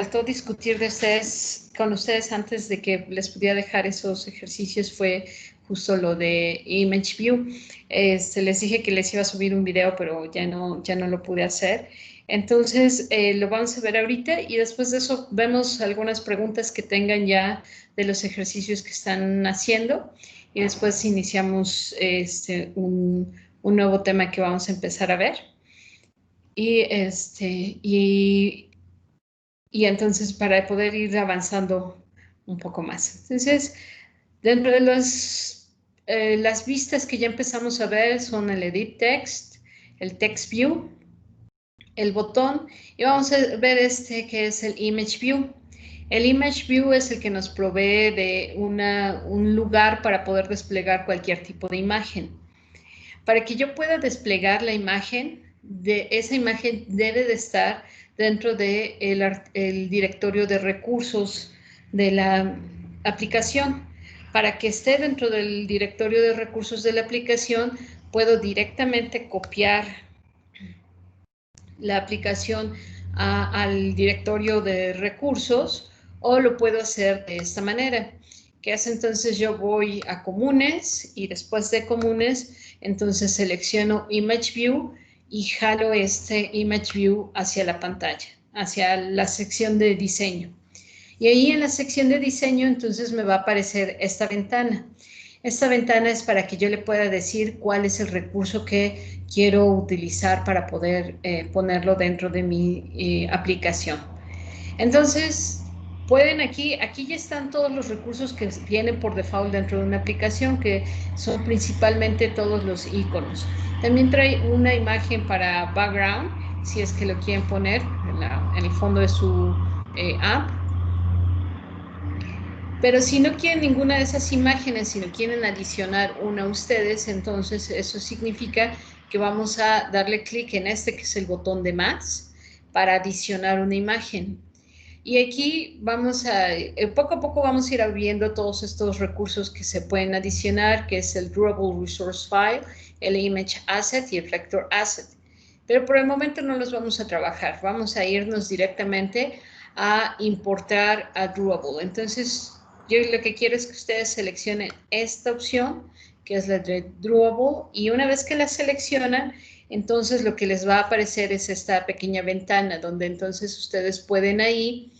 faltó discutir con ustedes antes de que les pudiera dejar esos ejercicios fue justo lo de Image View. Les dije que les iba a subir un video, pero ya no lo pude hacer. Entonces, lo vamos a ver ahorita y después de eso vemos algunas preguntas que tengan ya de los ejercicios que están haciendo y después iniciamos un nuevo tema que vamos a empezar a ver. Y entonces para poder ir avanzando un poco más. Entonces, dentro de las vistas que ya empezamos a ver son el Edit Text, el Text View, el botón, y vamos a ver que es el Image View. El Image View es el que nos provee de un lugar para poder desplegar cualquier tipo de imagen. Para que yo pueda desplegar la imagen, esa imagen debe de estar dentro del directorio de recursos de la aplicación. Para que esté dentro del directorio de recursos de la aplicación, puedo directamente copiar la aplicación al directorio de recursos o lo puedo hacer de esta manera. ¿Qué hace? Entonces yo voy a comunes y después de comunes, entonces selecciono Image View y jalo este Image View hacia la pantalla, hacia la sección de diseño. Y ahí en la sección de diseño, entonces me va a aparecer esta ventana. Esta ventana es para que yo le pueda decir cuál es el recurso que quiero utilizar para poder ponerlo dentro de mi aplicación. Entonces, pueden aquí ya están todos los recursos que vienen por default dentro de una aplicación, que son principalmente todos los iconos. También trae una imagen para background, si es que lo quieren poner en el fondo de su app. Pero si no quieren ninguna de esas imágenes, si no quieren adicionar una a ustedes, entonces eso significa que vamos a darle clic en que es el botón de más, para adicionar una imagen. Y aquí vamos poco a poco vamos a ir viendo todos estos recursos que se pueden adicionar, que es el Drawable Resource File, el Image Asset y el Vector Asset. Pero por el momento no los vamos a trabajar, vamos a irnos directamente a importar a Drawable. Entonces, yo lo que quiero es que ustedes seleccionen esta opción, que es la de Drawable, y una vez que la seleccionan, entonces lo que les va a aparecer es esta pequeña ventana, donde entonces ustedes pueden ahí,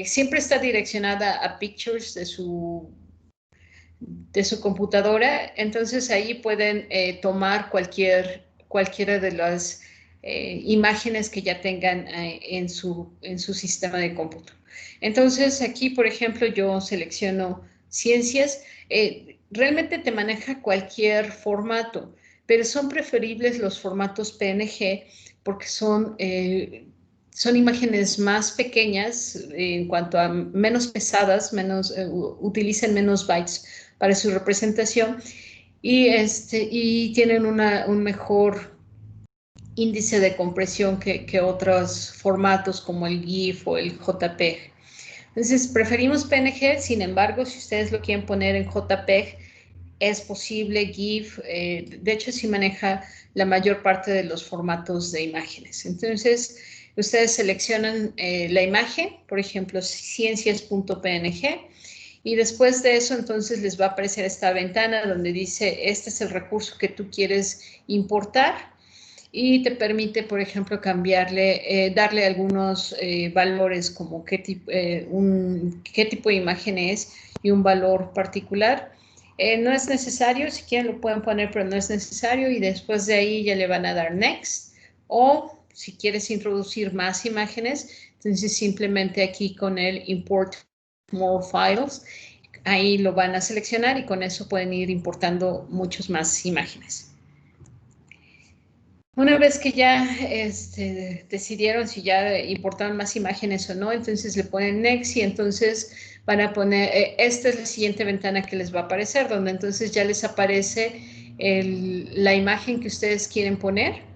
siempre está direccionada a Pictures de su computadora, entonces ahí pueden tomar cualquiera de las imágenes que ya tengan en su sistema de cómputo. Entonces aquí, por ejemplo, yo selecciono ciencias, realmente te maneja cualquier formato, pero son preferibles los formatos PNG porque son imágenes más pequeñas en cuanto a menos pesadas, utilizan menos bytes para su representación y tienen un mejor índice de compresión que otros formatos como el GIF o el JPEG. Entonces, preferimos PNG, sin embargo, si ustedes lo quieren poner en JPEG, es posible, GIF, de hecho sí maneja la mayor parte de los formatos de imágenes. Entonces, ustedes seleccionan la imagen, por ejemplo, ciencias.png, y después de eso, entonces les va a aparecer esta ventana donde dice, este es el recurso que tú quieres importar, y te permite, por ejemplo, darle algunos valores como qué tipo de imagen es y un valor particular. No es necesario, si quieren lo pueden poner, pero no es necesario, y después de ahí ya le van a dar Next, o si quieres introducir más imágenes, entonces simplemente aquí con el Import More Files, ahí lo van a seleccionar y con eso pueden ir importando muchas más imágenes. Una vez que ya decidieron si ya importaron más imágenes o no, entonces le ponen Next y entonces van a poner, esta es la siguiente ventana que les va a aparecer, donde entonces ya les aparece la imagen que ustedes quieren poner.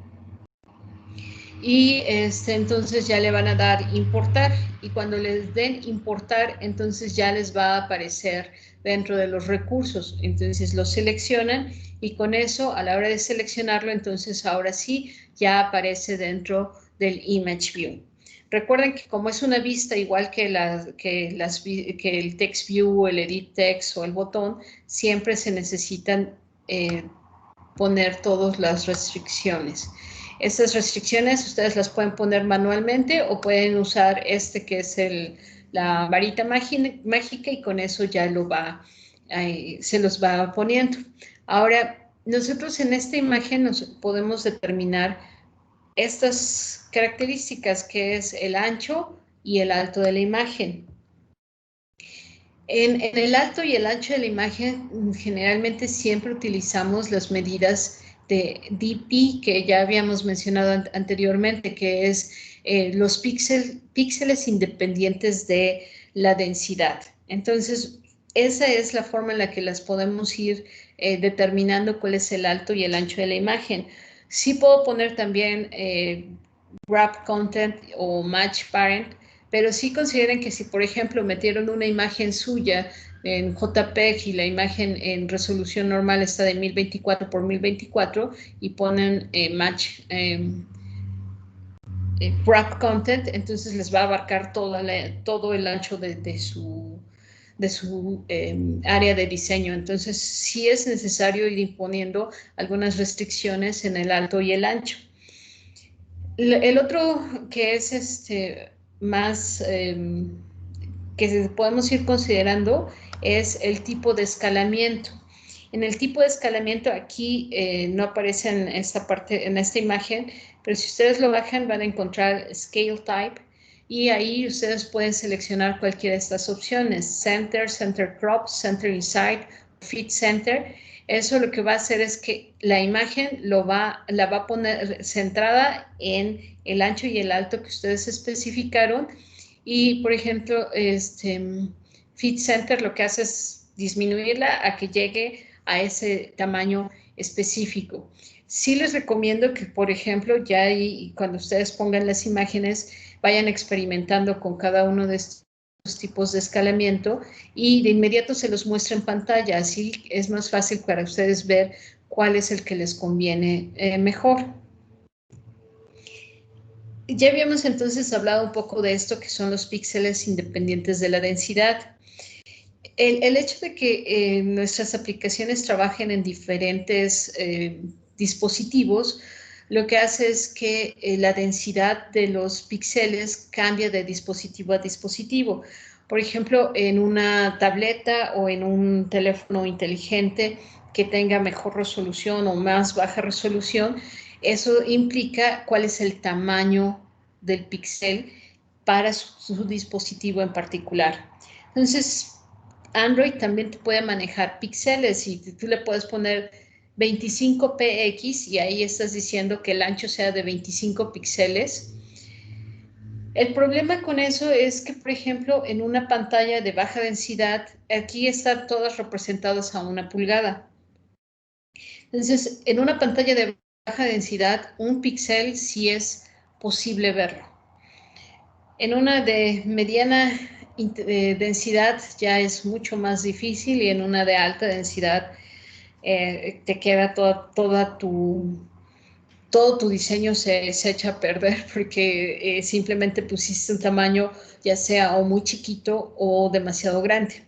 Y entonces ya le van a dar importar, y cuando les den importar, entonces ya les va a aparecer dentro de los recursos. Entonces lo seleccionan y con eso, a la hora de seleccionarlo, entonces ahora sí ya aparece dentro del Image View. Recuerden que como es una vista igual que, el text view, el edit text o el botón, siempre se necesitan poner todas las restricciones. Estas restricciones ustedes las pueden poner manualmente o pueden usar que es la varita mágica y con eso ya se los va poniendo. Ahora, nosotros en esta imagen nos podemos determinar estas características que es el ancho y el alto de la imagen. En el alto y el ancho de la imagen, generalmente siempre utilizamos las medidas de DP que ya habíamos mencionado anteriormente, que es los píxeles independientes de la densidad. Entonces, esa es la forma en la que las podemos ir determinando cuál es el alto y el ancho de la imagen. Sí puedo poner también wrap content o match parent, pero sí consideren que si, por ejemplo, metieron una imagen suya en JPEG y la imagen en resolución normal está de 1024 por 1024 y ponen wrap content, entonces les va a abarcar todo el ancho de su área de diseño. Entonces, sí es necesario ir imponiendo algunas restricciones en el alto y el ancho. El otro que es más que podemos ir considerando es el tipo de escalamiento. En el tipo de escalamiento aquí no aparece en esta parte, en esta imagen, pero si ustedes lo bajan van a encontrar Scale Type y ahí ustedes pueden seleccionar cualquiera de estas opciones, Center, Center Crop, Center Inside, Fit Center. Eso lo que va a hacer es que la imagen la va a poner centrada en el ancho y el alto que ustedes especificaron. Y, por ejemplo, Fit Center lo que hace es disminuirla a que llegue a ese tamaño específico. Sí les recomiendo que, por ejemplo, ya cuando ustedes pongan las imágenes, vayan experimentando con cada uno de estos tipos de escalamiento y de inmediato se los muestra en pantalla. Así es más fácil para ustedes ver cuál es el que les conviene mejor. Ya habíamos entonces hablado un poco de esto que son los píxeles independientes de la densidad. El hecho de que nuestras aplicaciones trabajen en diferentes dispositivos, lo que hace es que la densidad de los píxeles cambia de dispositivo a dispositivo. Por ejemplo, en una tableta o en un teléfono inteligente que tenga mejor resolución o más baja resolución, eso implica cuál es el tamaño del píxel para su dispositivo en particular. Entonces, Android también te puede manejar píxeles y tú le puedes poner 25px y ahí estás diciendo que el ancho sea de 25 píxeles. El problema con eso es que, por ejemplo, en una pantalla de baja densidad, aquí están todas representadas a 1 pulgada. Entonces, en una pantalla de baja densidad, un píxel sí es posible verlo. En una de mediana densidad ya es mucho más difícil y en una de alta densidad te queda todo tu diseño se echa a perder porque simplemente pusiste un tamaño ya sea o muy chiquito o demasiado grande.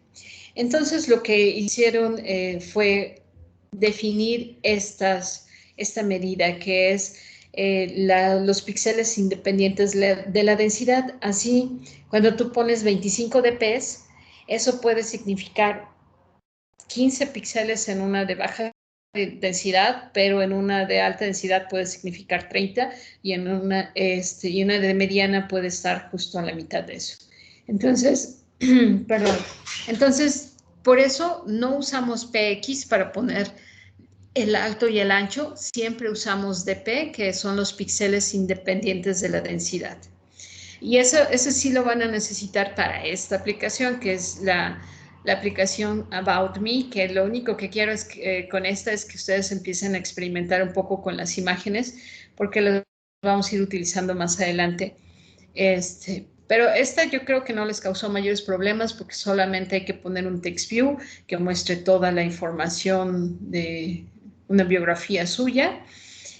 Entonces lo que hicieron fue definir esta medida que es los píxeles independientes de la densidad. Así, cuando tú pones 25 dp, eso puede significar 15 píxeles en una de baja densidad, pero en una de alta densidad puede significar 30 y en una de mediana puede estar justo a la mitad de eso. Entonces, perdón. Entonces, por eso no usamos PX para poner el alto y el ancho, siempre usamos DP, que son los píxeles independientes de la densidad. Y eso sí lo van a necesitar para esta aplicación, que es la aplicación About Me, que lo único que quiero con esta es que ustedes empiecen a experimentar un poco con las imágenes, porque las vamos a ir utilizando más adelante. Pero esta yo creo que no les causó mayores problemas porque solamente hay que poner un text view que muestre toda la información de una biografía suya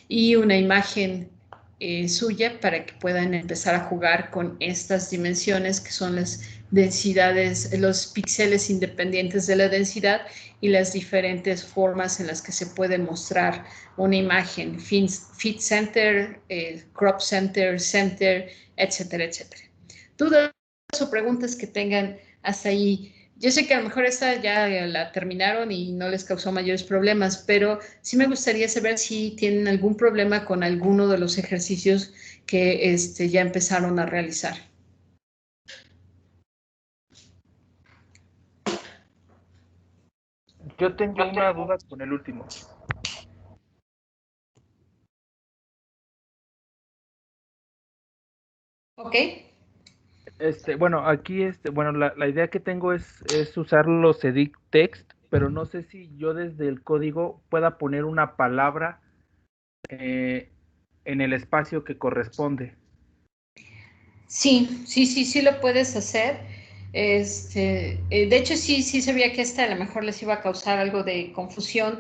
y una imagen suya para que puedan empezar a jugar con estas dimensiones que son las densidades, los píxeles independientes de la densidad y las diferentes formas en las que se puede mostrar una imagen, fit center, crop center, center, etcétera, etcétera. ¿Dudas o preguntas que tengan hasta ahí? Yo sé que a lo mejor esta ya la terminaron y no les causó mayores problemas, pero sí me gustaría saber si tienen algún problema con alguno de los ejercicios que ya empezaron a realizar. Yo tengo una duda con el último. Ok. Bueno, aquí bueno, la idea que tengo es usar los edit text, pero no sé si yo desde el código pueda poner una palabra en el espacio que corresponde. Sí lo puedes hacer. De hecho, sí sabía que esta a lo mejor les iba a causar algo de confusión,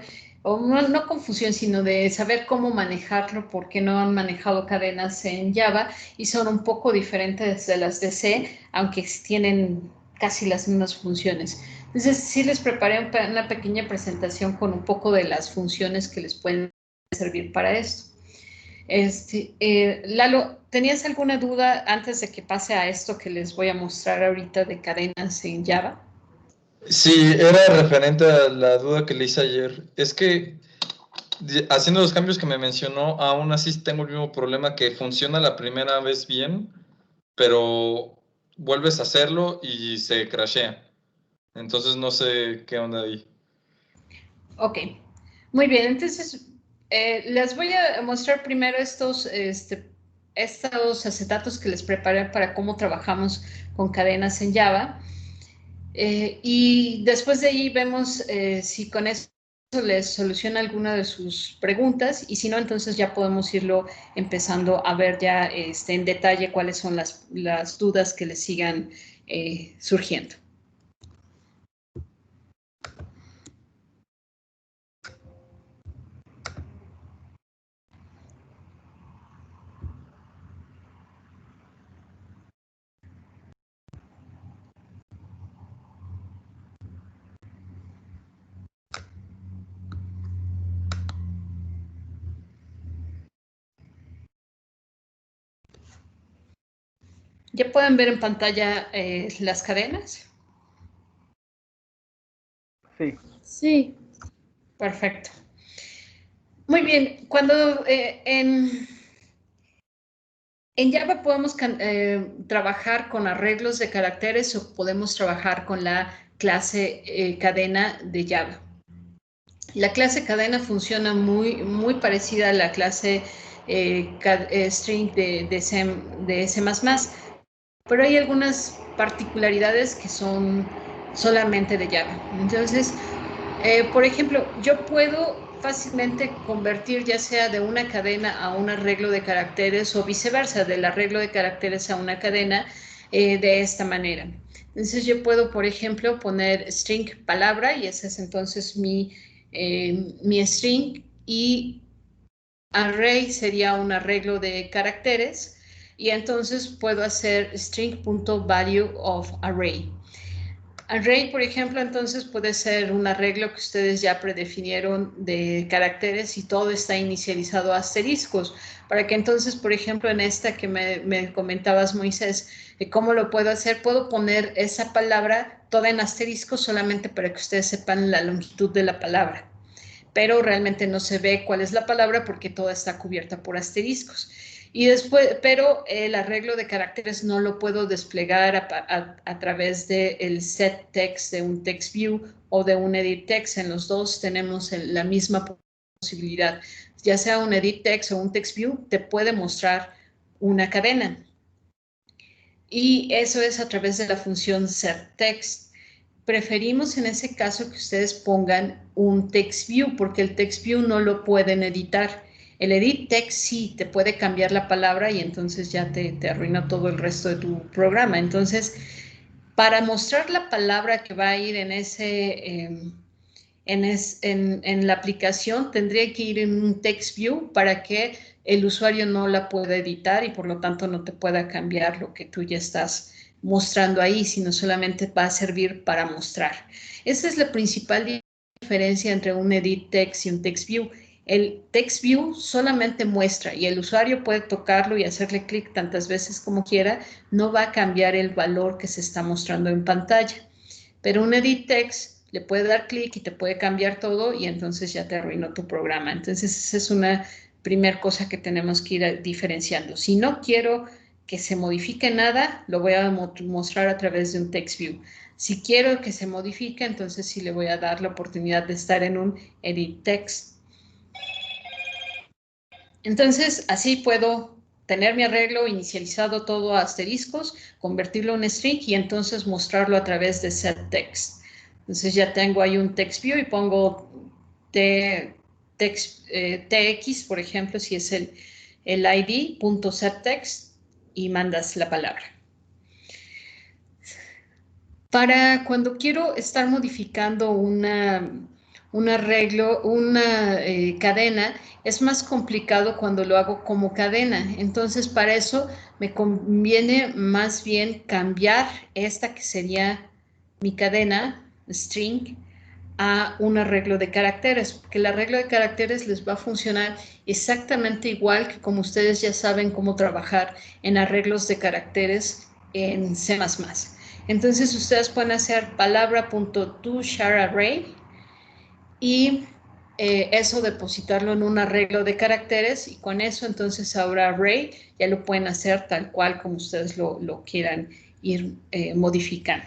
o no confusión, sino de saber cómo manejarlo, porque no han manejado cadenas en Java y son un poco diferentes de las de C, aunque tienen casi las mismas funciones. Entonces, sí les preparé una pequeña presentación con un poco de las funciones que les pueden servir para esto. Lalo, ¿tenías alguna duda antes de que pase a esto que les voy a mostrar ahorita de cadenas en Java? Sí, era referente a la duda que le hice ayer. Es que haciendo los cambios que me mencionó, aún así tengo el mismo problema que funciona la primera vez bien, pero vuelves a hacerlo y se crashea. Entonces no sé qué onda ahí. Ok, muy bien. Entonces, les voy a mostrar primero estos acetatos que les preparé para cómo trabajamos con cadenas en Java. Y después de ahí vemos si con eso les soluciona alguna de sus preguntas y si no, entonces ya podemos irlo empezando a ver ya en detalle cuáles son las dudas que les sigan surgiendo. ¿Ya pueden ver en pantalla las cadenas? Sí. Sí. Perfecto. Muy bien. Cuando en Java podemos trabajar con arreglos de caracteres o podemos trabajar con la clase cadena de Java. La clase cadena funciona muy parecida a la clase string de C++, pero hay algunas particularidades que son solamente de Java. Entonces, por ejemplo, yo puedo fácilmente convertir ya sea de una cadena a un arreglo de caracteres o viceversa, del arreglo de caracteres a una cadena de esta manera. Entonces yo puedo, por ejemplo, poner string palabra y ese es entonces mi string y array sería un arreglo de caracteres y entonces puedo hacer string.value of array. Array, por ejemplo, entonces puede ser un arreglo que ustedes ya predefinieron de caracteres y todo está inicializado a asteriscos, para que entonces, por ejemplo, en esta que me comentabas, Moisés, ¿cómo lo puedo hacer? Puedo poner esa palabra toda en asteriscos solamente para que ustedes sepan la longitud de la palabra, pero realmente no se ve cuál es la palabra porque toda está cubierta por asteriscos. Y después, pero el arreglo de caracteres no lo puedo desplegar a través del set text de un text view o de un edit text. En los dos tenemos la misma posibilidad. Ya sea un edit text o un text view, te puede mostrar una cadena. Y eso es a través de la función setText. Preferimos en ese caso que ustedes pongan un text view porque el text view no lo pueden editar. El edit text sí te puede cambiar la palabra y entonces ya te arruina todo el resto de tu programa. Entonces, para mostrar la palabra que va a ir en en la aplicación, tendría que ir en un text view para que el usuario no la puede editar y por lo tanto no te pueda cambiar lo que tú ya estás mostrando ahí, sino solamente va a servir para mostrar. Esa es la principal diferencia entre un edit text y un text view. El text view solamente muestra y el usuario puede tocarlo y hacerle clic tantas veces como quiera, no va a cambiar el valor que se está mostrando en pantalla. Pero un edit text le puede dar clic y te puede cambiar todo y entonces ya te arruinó tu programa. Entonces esa es una primera cosa que tenemos que ir diferenciando. Si no quiero que se modifique nada, lo voy a mostrar a través de un text view. Si quiero que se modifique, entonces sí le voy a dar la oportunidad de estar en un edit text. Entonces, así puedo tener mi arreglo inicializado todo a asteriscos, convertirlo en string y entonces mostrarlo a través de setText. Entonces ya tengo ahí un text view y pongo tx, por ejemplo, si es el id.setText y mandas la palabra. Para cuando quiero estar modificando un arreglo, una cadena, es más complicado cuando lo hago como cadena. Entonces, para eso me conviene más bien cambiar esta que sería mi cadena, string, a un arreglo de caracteres, porque el arreglo de caracteres les va a funcionar exactamente igual que como ustedes ya saben cómo trabajar en arreglos de caracteres en C++. Entonces, ustedes pueden hacer palabra.toShareArray y eso depositarlo en un arreglo de caracteres y con eso entonces ahora array ya lo pueden hacer tal cual como ustedes lo quieran ir modificando.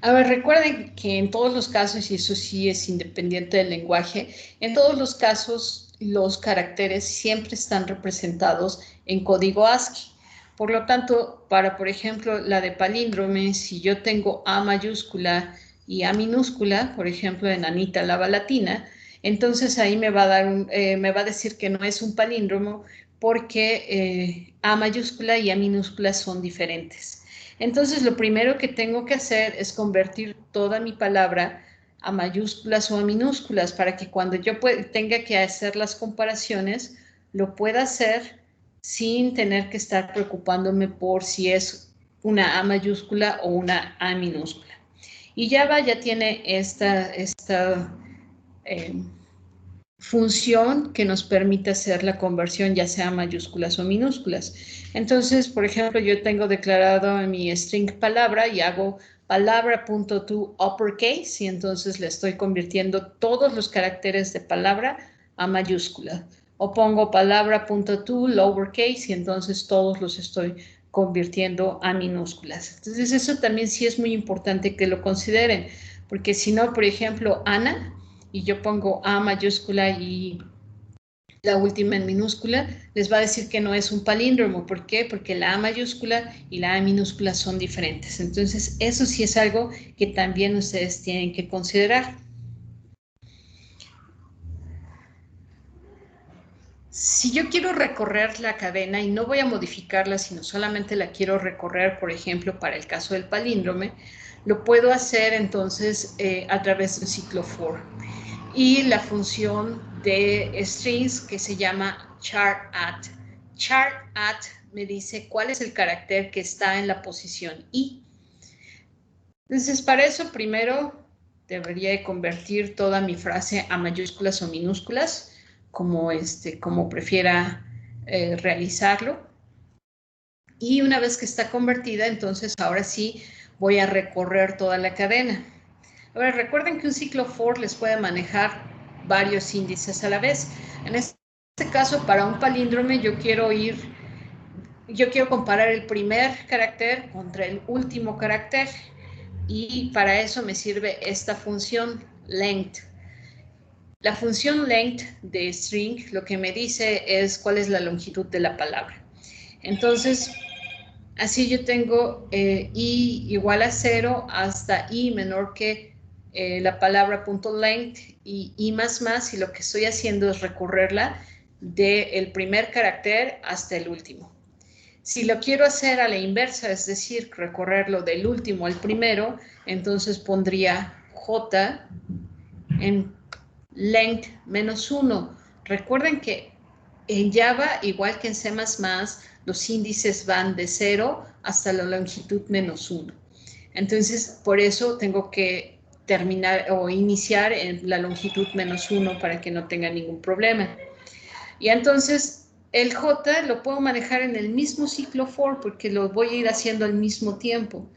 Ahora recuerden que en todos los casos, y eso sí es independiente del lenguaje, en todos los casos los caracteres siempre están representados en código ASCII. Por lo tanto, para, por ejemplo, la de palíndrome, si yo tengo A mayúscula y A minúscula, por ejemplo, en Anita Lavalatina, entonces ahí me va a dar me va a decir que no es un palíndromo porque A mayúscula y A minúscula son diferentes. Entonces, lo primero que tengo que hacer es convertir toda mi palabra a mayúsculas o a minúsculas para que cuando yo tenga que hacer las comparaciones, lo pueda hacer sin tener que estar preocupándome por si es una A mayúscula o una A minúscula. Y Java ya tiene esta función que nos permite hacer la conversión ya sea mayúsculas o minúsculas. Entonces, por ejemplo, yo tengo declarado en mi string palabra y hago palabra.toUppercase y entonces le estoy convirtiendo todos los caracteres de palabra a mayúscula. O pongo palabra.toLowercase y entonces todos los estoy convirtiendo a minúsculas. Entonces, eso también sí es muy importante que lo consideren, porque si no, por ejemplo, Ana, y yo pongo A mayúscula y la última en minúscula, les va a decir que no es un palíndromo. ¿Por qué? Porque la A mayúscula y la A minúscula son diferentes. Entonces, eso sí es algo que también ustedes tienen que considerar. Si yo quiero recorrer la cadena y no voy a modificarla, sino solamente la quiero recorrer, por ejemplo, para el caso del palíndrome, lo puedo hacer entonces a través del ciclo for. Y la función de strings que se llama char@. Char@, me dice cuál es el carácter que está en la posición i. Entonces, para eso primero debería de convertir toda mi frase a mayúsculas o minúsculas, como prefiera realizarlo. Y una vez que está convertida, entonces ahora sí voy a recorrer toda la cadena. Ahora, recuerden que un ciclo for les puede manejar varios índices a la vez. En este caso, para un palíndrome, yo quiero comparar el primer carácter contra el último carácter. Y para eso me sirve esta función length. La función length de string lo que me dice es cuál es la longitud de la palabra. Entonces, así yo tengo i igual a 0 hasta i menor que la palabra .length y i más, y lo que estoy haciendo es recorrerla del primer carácter hasta el último. Si lo quiero hacer a la inversa, es decir, recorrerlo del último al primero, entonces pondría j en length menos 1. Recuerden que en Java, igual que en C++, los índices van de 0 hasta la longitud menos 1. Entonces, por eso tengo que terminar o iniciar en la longitud menos 1 para que no tenga ningún problema. Y entonces, el J lo puedo manejar en el mismo ciclo for porque lo voy a ir haciendo al mismo tiempo.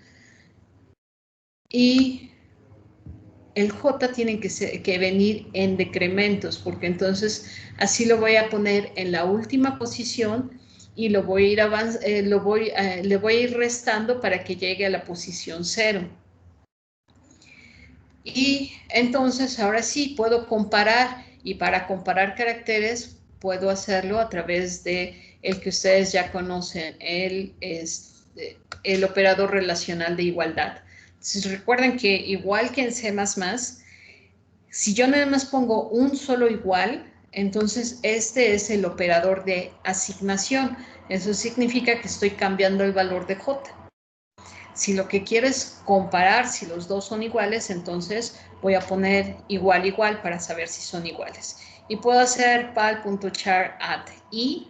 Y el J tiene que venir en decrementos, porque entonces así lo voy a poner en la última posición y lo voy a ir le voy a ir restando para que llegue a la posición 0. Y entonces ahora sí puedo comparar, y para comparar caracteres puedo hacerlo a través de el que ustedes ya conocen, el operador relacional de igualdad. Entonces, recuerden que igual que en C++, si yo nada más pongo un solo igual, entonces este es el operador de asignación. Eso significa que estoy cambiando el valor de J. Si lo que quiero es comparar si los dos son iguales, entonces voy a poner igual, igual para saber si son iguales. Y puedo hacer pal.char@i.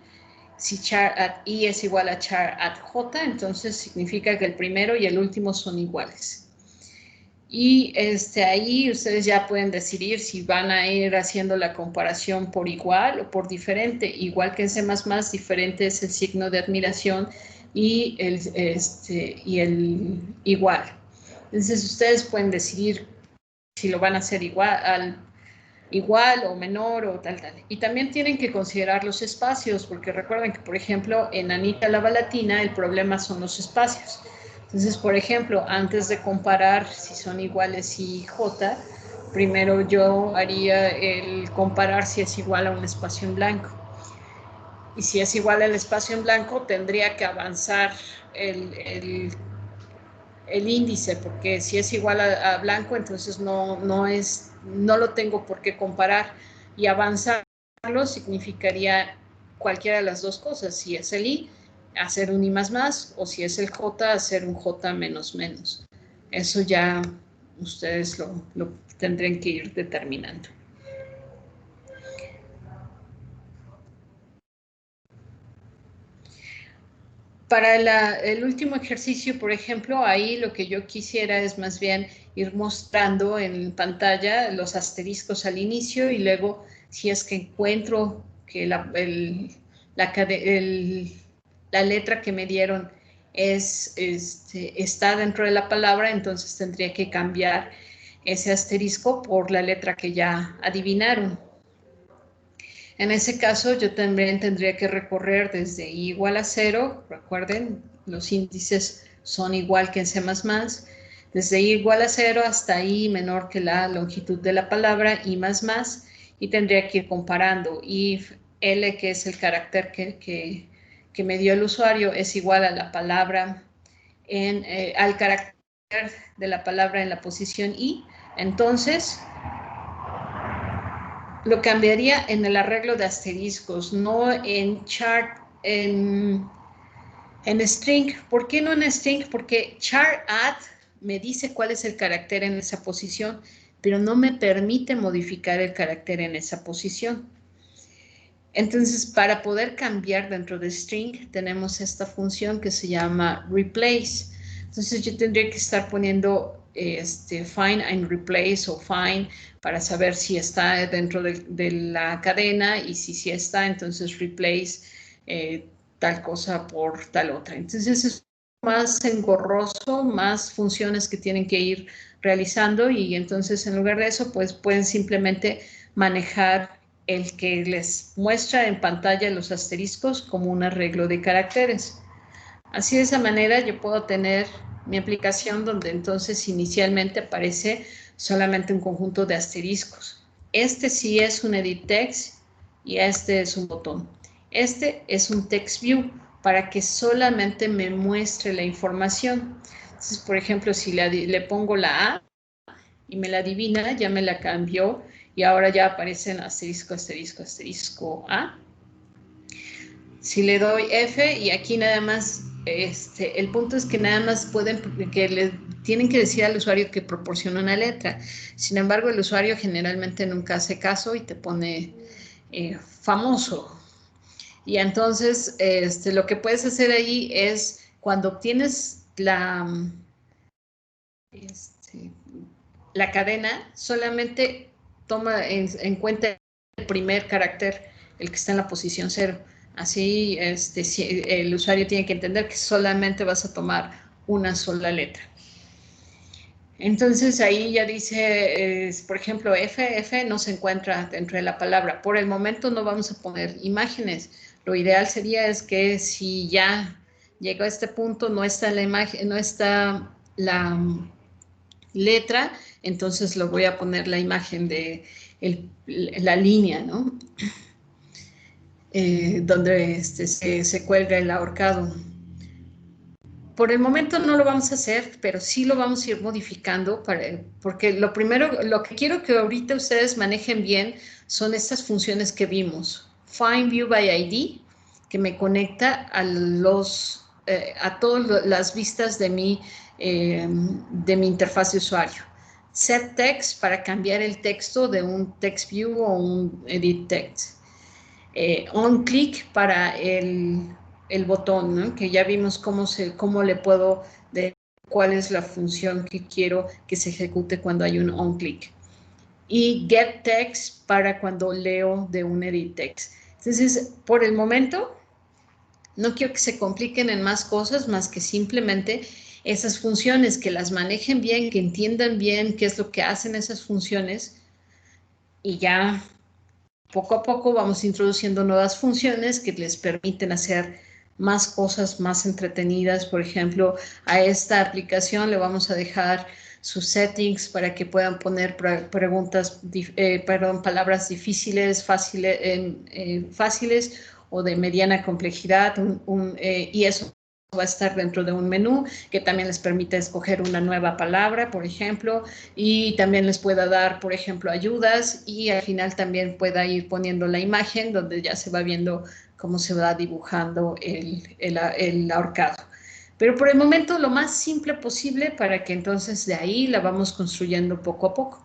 Si char@i es igual a char@j, entonces significa que el primero y el último son iguales. Y ahí ustedes ya pueden decidir si van a ir haciendo la comparación por igual o por diferente. Igual que en C++, diferente es el signo de admiración y el igual. Entonces ustedes pueden decidir si lo van a hacer igual o menor o tal. Y también tienen que considerar los espacios, porque recuerden que, por ejemplo, en Anita Lavalatina el problema son los espacios. Entonces, por ejemplo, antes de comparar si son iguales y J, primero yo haría el comparar si es igual a un espacio en blanco. Y si es igual al espacio en blanco, tendría que avanzar el índice, porque si es igual a blanco, entonces no lo tengo por qué comparar. Y avanzarlo significaría cualquiera de las dos cosas. Si es el I, hacer un I++, o si es el J, hacer un J menos menos. Eso ya ustedes lo tendrán que ir determinando. Para el último ejercicio, por ejemplo, ahí lo que yo quisiera es más bien ir mostrando en pantalla los asteriscos al inicio y luego, si es que encuentro que la letra que me dieron está dentro de la palabra, entonces tendría que cambiar ese asterisco por la letra que ya adivinaron. En ese caso, yo también tendría que recorrer desde i igual a 0, recuerden, los índices son igual que en C++, desde i igual a 0 hasta i menor que la longitud de la palabra, i++, y tendría que ir comparando. If L, que es el carácter que me dio el usuario, es igual a la palabra, al carácter de la palabra en la posición i, entonces lo cambiaría en el arreglo de asteriscos, no en chart, en string. ¿Por qué no en string? Porque char@add me dice cuál es el carácter en esa posición, pero no me permite modificar el carácter en esa posición. Entonces, para poder cambiar dentro de string, tenemos esta función que se llama replace. Entonces, yo tendría que estar poniendo find and replace o find para saber si está dentro de la cadena, y si está, entonces replace tal cosa por tal otra. Entonces, es más engorroso, más funciones que tienen que ir realizando, y entonces en lugar de eso, pues pueden simplemente manejar el que les muestra en pantalla los asteriscos como un arreglo de caracteres. Así, de esa manera yo puedo tener mi aplicación donde entonces inicialmente aparece solamente un conjunto de asteriscos. Este sí es un edit text y este es un botón. Este es un text view para que solamente me muestre la información. Entonces, por ejemplo, si le pongo la A y me la adivina, ya me la cambió y ahora ya aparecen asterisco, asterisco, asterisco A. Si le doy F, y aquí nada más, el punto es que nada más tienen que decir al usuario que proporciona una letra. Sin embargo, el usuario generalmente nunca hace caso y te pone famoso. Y entonces, lo que puedes hacer ahí es, cuando obtienes la cadena, solamente toma en cuenta el primer carácter, el que está en la posición 0. Así, el usuario tiene que entender que solamente vas a tomar una sola letra. Entonces ahí ya dice, por ejemplo, F no se encuentra dentro de la palabra. Por el momento no vamos a poner imágenes. Lo ideal sería es que si ya llegó a este punto, no está la imagen, no está la letra, entonces lo voy a poner la imagen de la línea, ¿no? Donde se cuelga el ahorcado. Por el momento no lo vamos a hacer, pero sí lo vamos a ir modificando, porque lo que quiero que ahorita ustedes manejen bien son estas funciones que vimos. Find View by ID, que me conecta a todas las vistas de mi interfaz de usuario. Set Text, para cambiar el texto de un Text View o un Edit Text. On Click, para el botón, ¿no? Que ya vimos cómo le puedo decir cuál es la función que quiero que se ejecute cuando hay un on click. Y Get Text, para cuando leo de un edit text. Entonces, por el momento, no quiero que se compliquen en más cosas, más que simplemente esas funciones, que las manejen bien, que entiendan bien qué es lo que hacen esas funciones, y ya poco a poco vamos introduciendo nuevas funciones que les permiten hacer más cosas más entretenidas. Por ejemplo, a esta aplicación le vamos a dejar sus settings para que puedan poner palabras difíciles, fáciles o de mediana complejidad, y eso va a estar dentro de un menú que también les permite escoger una nueva palabra, por ejemplo, y también les pueda dar, por ejemplo, ayudas, y al final también pueda ir poniendo la imagen donde ya se va viendo cómo se va dibujando el ahorcado. Pero por el momento lo más simple posible, para que entonces de ahí la vamos construyendo poco a poco.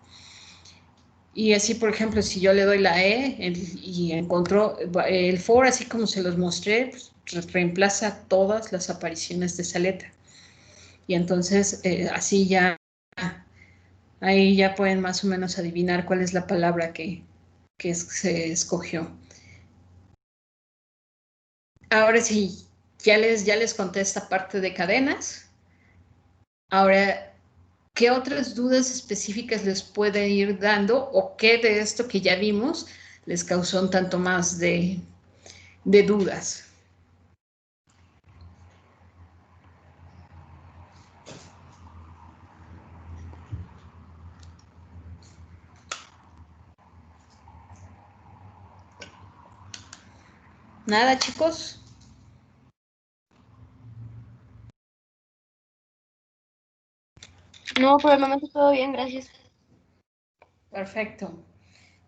Y así, por ejemplo, si yo le doy la E y encontró el for, así como se los mostré, pues, reemplaza todas las apariciones de esa letra. Y entonces, así ya, ahí ya pueden más o menos adivinar cuál es la palabra que se escogió. Ahora sí, ya les conté esta parte de cadenas. Ahora, ¿qué otras dudas específicas les puede ir dando, o qué de esto que ya vimos les causó un tanto más de dudas? ¿Nada, chicos? No, por el momento todo bien, gracias. Perfecto.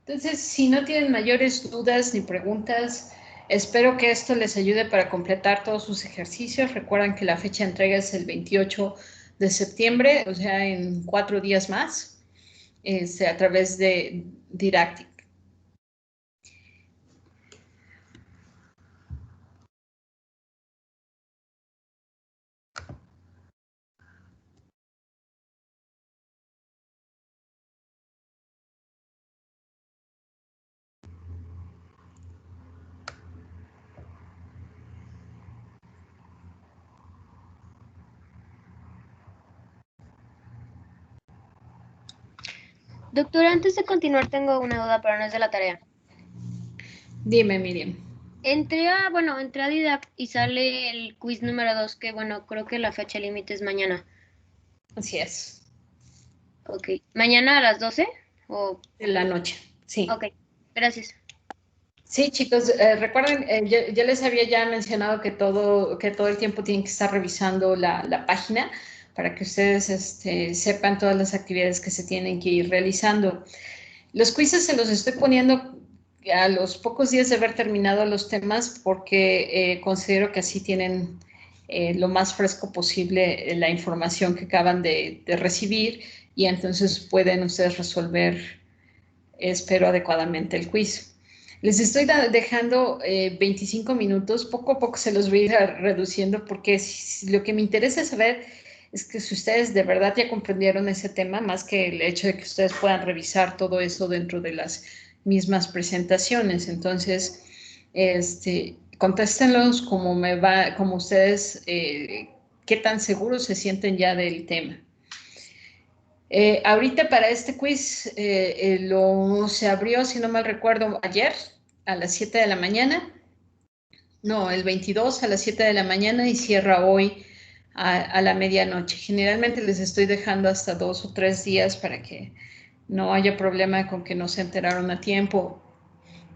Entonces, si no tienen mayores dudas ni preguntas, espero que esto les ayude para completar todos sus ejercicios. Recuerden que la fecha de entrega es el 28 de septiembre, o sea, en 4 días más, a través de Didactic. Doctora, antes de continuar tengo una duda, pero no es de la tarea. Dime, Miriam. Entré a Didact y sale el quiz número 2, que creo que la fecha límite es mañana. Así es. Ok. ¿Mañana a las 12? ¿O? De la noche, sí. Ok, gracias. Sí, chicos, recuerden, yo les había ya mencionado que todo el tiempo tienen que estar revisando la página para que ustedes sepan todas las actividades que se tienen que ir realizando. Los quizzes se los estoy poniendo a los pocos días de haber terminado los temas, porque considero que así tienen lo más fresco posible la información que acaban de recibir y entonces pueden ustedes resolver, espero, adecuadamente el quiz. Les estoy dejando 25 minutos, poco a poco se los voy a ir reduciendo porque lo que me interesa saber es que si ustedes de verdad ya comprendieron ese tema, más que el hecho de que ustedes puedan revisar todo eso dentro de las mismas presentaciones. Entonces, contéstenlos como ustedes, qué tan seguros se sienten ya del tema. Ahorita para este quiz se abrió, si no mal recuerdo, ayer a las 7 de la mañana. No, el 22 a las 7 de la mañana y cierra hoy a la medianoche. Generalmente les estoy dejando hasta 2 o 3 días para que no haya problema con que no se enteraron a tiempo.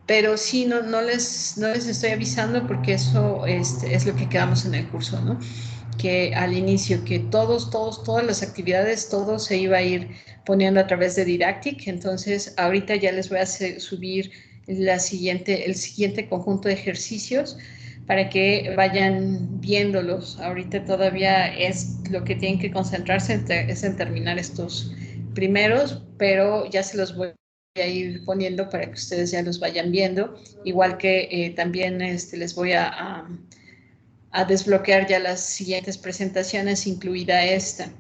Pero sí, no les estoy avisando porque eso es lo que quedamos en el curso, ¿no? Que al inicio, que todas las actividades, todo se iba a ir poniendo a través de Didactic. Entonces, ahorita ya les voy a subir el siguiente conjunto de ejercicios para que vayan viéndolos. Ahorita todavía es lo que tienen que concentrarse es en terminar estos primeros, pero ya se los voy a ir poniendo para que ustedes ya los vayan viendo, igual que también les voy a desbloquear ya las siguientes presentaciones, incluida esta.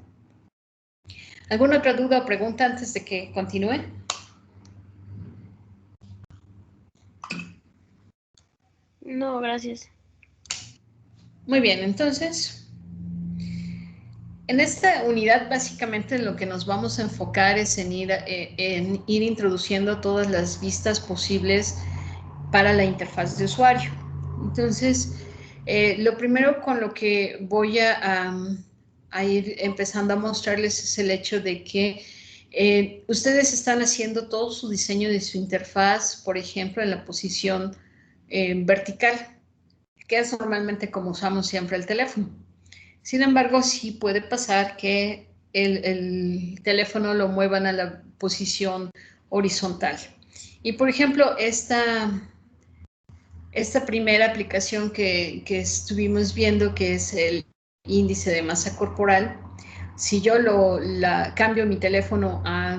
¿Alguna otra duda o pregunta antes de que continúe? No, gracias. Muy bien, entonces, en esta unidad básicamente lo que nos vamos a enfocar es en ir introduciendo todas las vistas posibles para la interfaz de usuario. Entonces, lo primero con lo que voy a ir empezando a mostrarles es el hecho de que ustedes están haciendo todo su diseño de su interfaz, por ejemplo, en la posición vertical, que es normalmente como usamos siempre el teléfono. Sin embargo, sí puede pasar que el teléfono lo muevan a la posición horizontal. Y, por ejemplo, esta primera aplicación que estuvimos viendo, que es el índice de masa corporal, si yo cambio mi teléfono a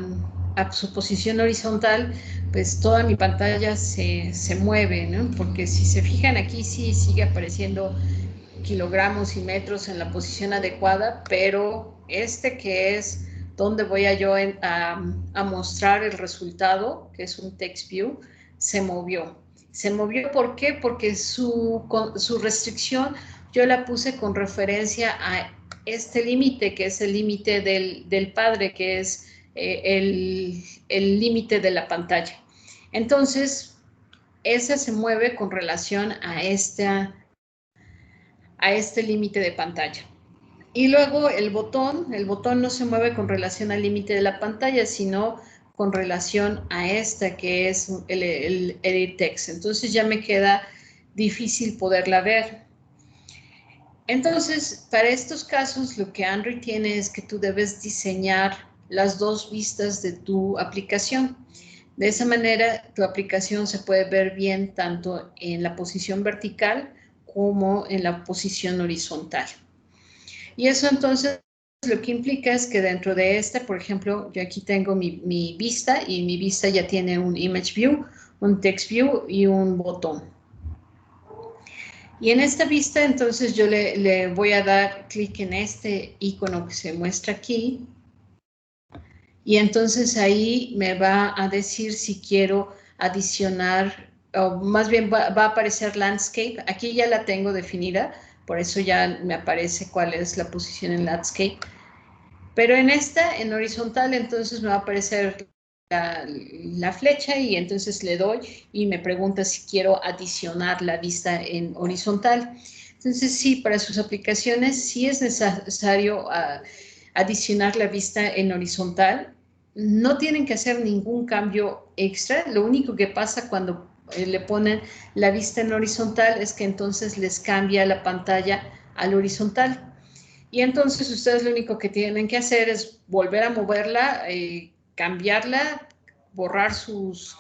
su posición horizontal, pues toda mi pantalla se mueve, ¿no? Porque si se fijan aquí, sí sigue apareciendo kilogramos y metros en la posición adecuada, pero que es donde voy a mostrar el resultado, que es un text view, se movió. ¿Se movió por qué? Porque su restricción yo la puse con referencia a este límite, que es el límite del padre, que es el límite de la pantalla. Entonces, esa se mueve con relación a este límite de pantalla. Y luego el botón no se mueve con relación al límite de la pantalla, sino con relación a esta que es el edit text. Entonces ya me queda difícil poderla ver. Entonces, para estos casos, lo que Android tiene es que tú debes diseñar las dos vistas de tu aplicación. De esa manera, tu aplicación se puede ver bien tanto en la posición vertical como en la posición horizontal. Y eso entonces lo que implica es que dentro de por ejemplo, yo aquí tengo mi vista y mi vista ya tiene un image view, un text view y un botón. Y en esta vista entonces yo le voy a dar clic en este icono que se muestra aquí y entonces ahí me va a decir si quiero adicionar, o más bien va a aparecer landscape. Aquí ya la tengo definida, por eso ya me aparece cuál es la posición en landscape. Pero en horizontal, entonces me va a aparecer la flecha y entonces le doy y me pregunta si quiero adicionar la vista en horizontal. Entonces sí, para sus aplicaciones sí es necesario adicionar la vista en horizontal. No tienen que hacer ningún cambio extra. Lo único que pasa cuando le ponen la vista en horizontal es que entonces les cambia la pantalla al horizontal. Y entonces ustedes lo único que tienen que hacer es volver a moverla, cambiarla, borrar sus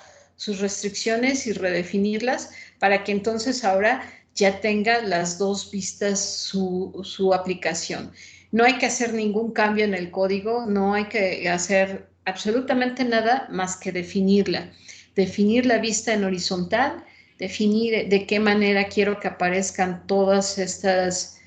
restricciones y redefinirlas para que entonces ahora ya tenga las dos vistas su aplicación. No hay que hacer ningún cambio en el código, no hay que hacer absolutamente nada más que definirla. Definir la vista en horizontal, definir de qué manera quiero que aparezcan todas estas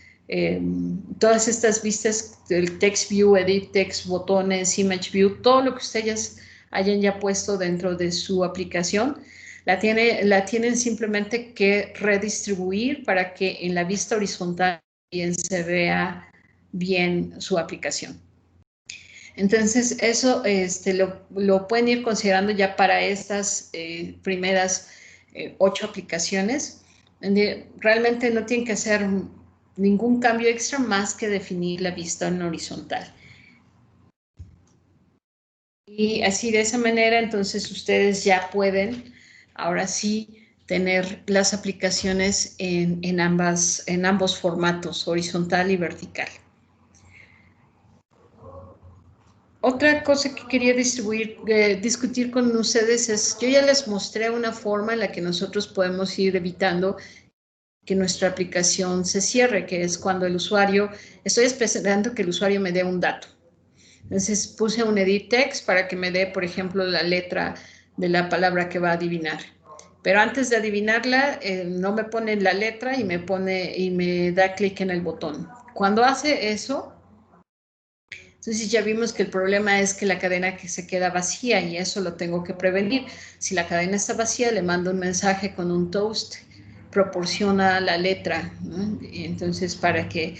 vistas, el text view, edit text, botones, image view, todo lo que ustedes hayan ya puesto dentro de su aplicación. La tienen simplemente que redistribuir para que en la vista horizontal bien se vea bien su aplicación. Entonces, eso lo pueden ir considerando ya para estas primeras 8 aplicaciones. Realmente no tienen que hacer ningún cambio extra más que definir la vista en horizontal. Y así de esa manera, entonces ustedes ya pueden, ahora sí, tener las aplicaciones en ambos formatos, horizontal y vertical. Otra cosa que quería discutir con ustedes es, yo ya les mostré una forma en la que nosotros podemos ir evitando que nuestra aplicación se cierre, que es cuando el usuario, estoy esperando que el usuario me dé un dato. Entonces puse un edit text para que me dé, por ejemplo, la letra de la palabra que va a adivinar. Pero antes de adivinarla, no me pone la letra y me da clic en el botón. Cuando hace eso, entonces ya vimos que el problema es que la cadena que se queda vacía y eso lo tengo que prevenir. Si la cadena está vacía, le mando un mensaje con un toast, proporciona la letra, ¿no? Entonces para que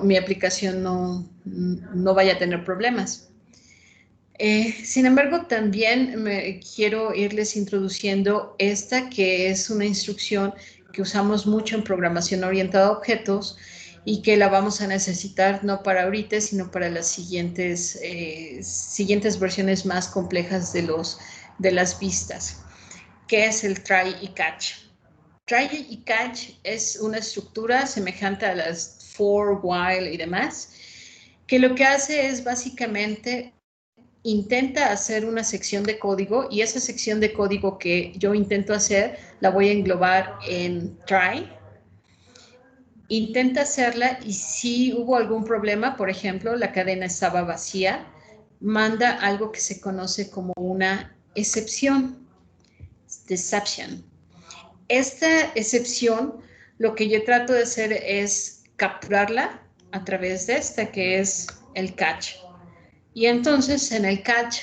mi aplicación no vaya a tener problemas. Sin embargo, también quiero irles introduciendo esta que es una instrucción que usamos mucho en programación orientada a objetos y que la vamos a necesitar no para ahorita, sino para las siguientes versiones más complejas de las vistas, que es el try y catch. Try y catch es una estructura semejante a las for, while y demás, que lo que hace es básicamente intenta hacer una sección de código y esa sección de código que yo intento hacer la voy a englobar en try. Intenta hacerla y si hubo algún problema, por ejemplo, la cadena estaba vacía, manda algo que se conoce como una excepción, deception. Esta excepción, lo que yo trato de hacer es capturarla a través de esta que es el catch. Y entonces en el catch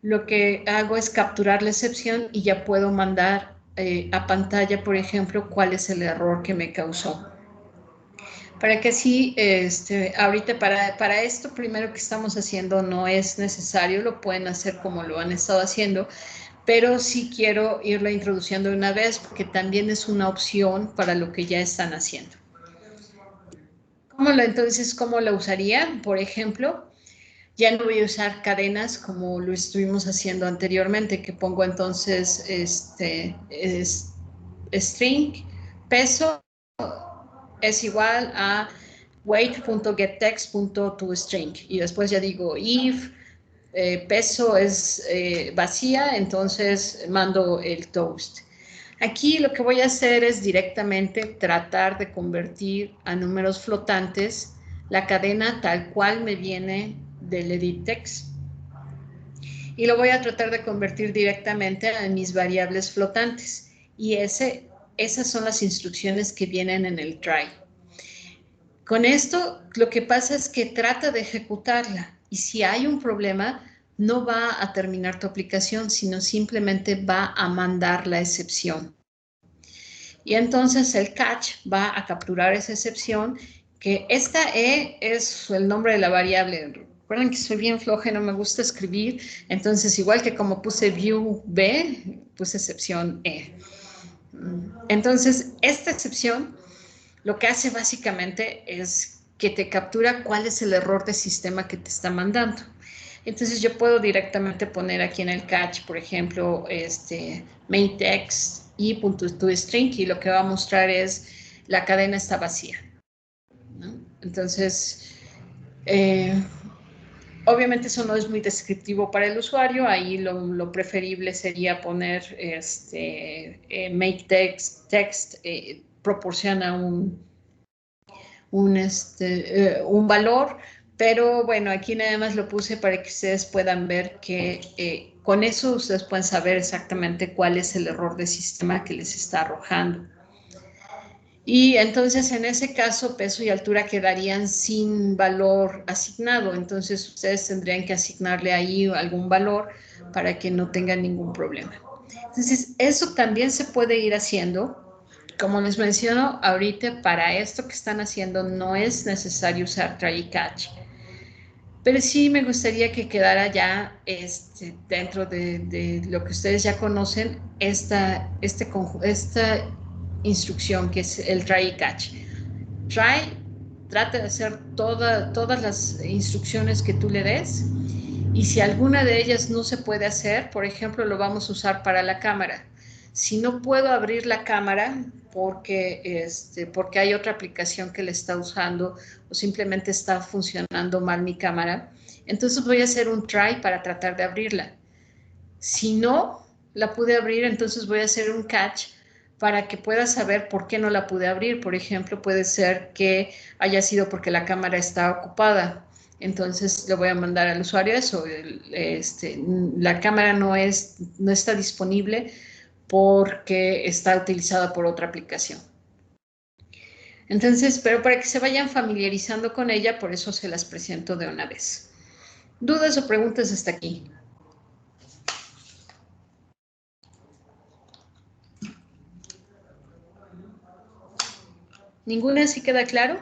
lo que hago es capturar la excepción y ya puedo mandar a pantalla, por ejemplo, cuál es el error que me causó. Para que así, ahorita para esto primero que estamos haciendo no es necesario, lo pueden hacer como lo han estado haciendo, pero sí quiero irla introduciendo de una vez porque también es una opción para lo que ya están haciendo. Entonces, ¿cómo la usaría? Por ejemplo, ya no voy a usar cadenas como lo estuvimos haciendo anteriormente, que pongo entonces string, peso es igual a weight.getText.toString y después ya digo if peso es vacía, entonces mando el toast. Aquí lo que voy a hacer es directamente tratar de convertir a números flotantes la cadena tal cual me viene del edit text y lo voy a tratar de convertir directamente a mis variables flotantes y esas son las instrucciones que vienen en el try. Con esto lo que pasa es que trata de ejecutarla y si hay un problema no va a terminar tu aplicación, sino simplemente va a mandar la excepción. Y entonces el catch va a capturar esa excepción, que esta E es el nombre de la variable. Recuerden que soy bien floja y no me gusta escribir, entonces igual que como puse view B, puse excepción E. Entonces, esta excepción lo que hace básicamente es que te captura cuál es el error de sistema que te está mandando. Entonces yo puedo directamente poner aquí en el catch, por ejemplo, main text y .toString y lo que va a mostrar es la cadena está vacía, ¿no? Entonces, Obviamente eso no es muy descriptivo para el usuario, ahí lo preferible sería poner make text proporciona un valor, pero bueno, aquí nada más lo puse para que ustedes puedan ver que con eso ustedes pueden saber exactamente cuál es el error de sistema que les está arrojando. Y entonces en ese caso peso y altura quedarían sin valor asignado, entonces ustedes tendrían que asignarle ahí algún valor para que no tengan ningún problema. Entonces eso también se puede ir haciendo. Como les menciono ahorita, para esto que están haciendo no es necesario usar try y catch, pero sí me gustaría que quedara ya dentro de lo que ustedes ya conocen, esta instrucción que es el try y catch. Try, trata de hacer todas las instrucciones que tú le des, y si alguna de ellas no se puede hacer, por ejemplo, lo vamos a usar para la cámara. Si no puedo abrir la cámara porque hay otra aplicación que le está usando o simplemente está funcionando mal mi cámara, entonces voy a hacer un try para tratar de abrirla. Si no la pude abrir, entonces voy a hacer un catch para que pueda saber por qué no la pude abrir. Por ejemplo, puede ser que haya sido porque la cámara está ocupada. Entonces le voy a mandar al usuario eso. La cámara no está disponible porque está utilizada por otra aplicación. Entonces, pero para que se vayan familiarizando con ella, por eso se las presento de una vez. ¿Dudas o preguntas hasta aquí? ¿Ninguna? ¿Sí queda claro?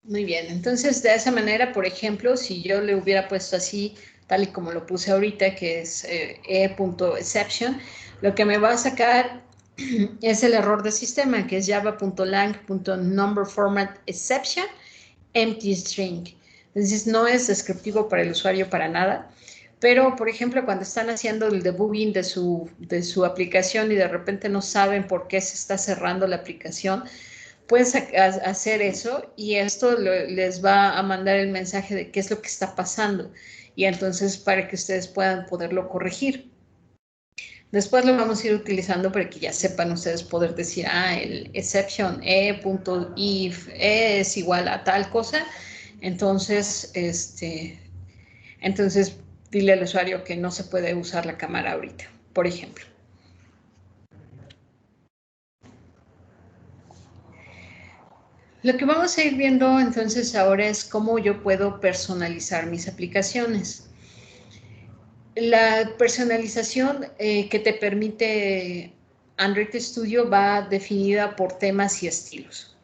Muy bien, entonces de esa manera, por ejemplo, si yo le hubiera puesto así, tal y como lo puse ahorita, que es e.exception, lo que me va a sacar es el error de sistema, que es java.lang.numberFormatException empty string. Entonces no es descriptivo para el usuario para nada, pero por ejemplo cuando están haciendo el debugging de su aplicación y de repente no saben por qué se está cerrando la aplicación, puedes hacer eso y esto les va a mandar el mensaje de qué es lo que está pasando, y entonces para que ustedes puedan poderlo corregir. Después lo vamos a ir utilizando para que ya sepan ustedes poder decir, el exception e.if es igual a tal cosa, entonces dile al usuario que no se puede usar la cámara ahorita, por ejemplo. Lo que vamos a ir viendo entonces ahora es cómo yo puedo personalizar mis aplicaciones. La personalización que te permite Android Studio va definida por temas y estilos.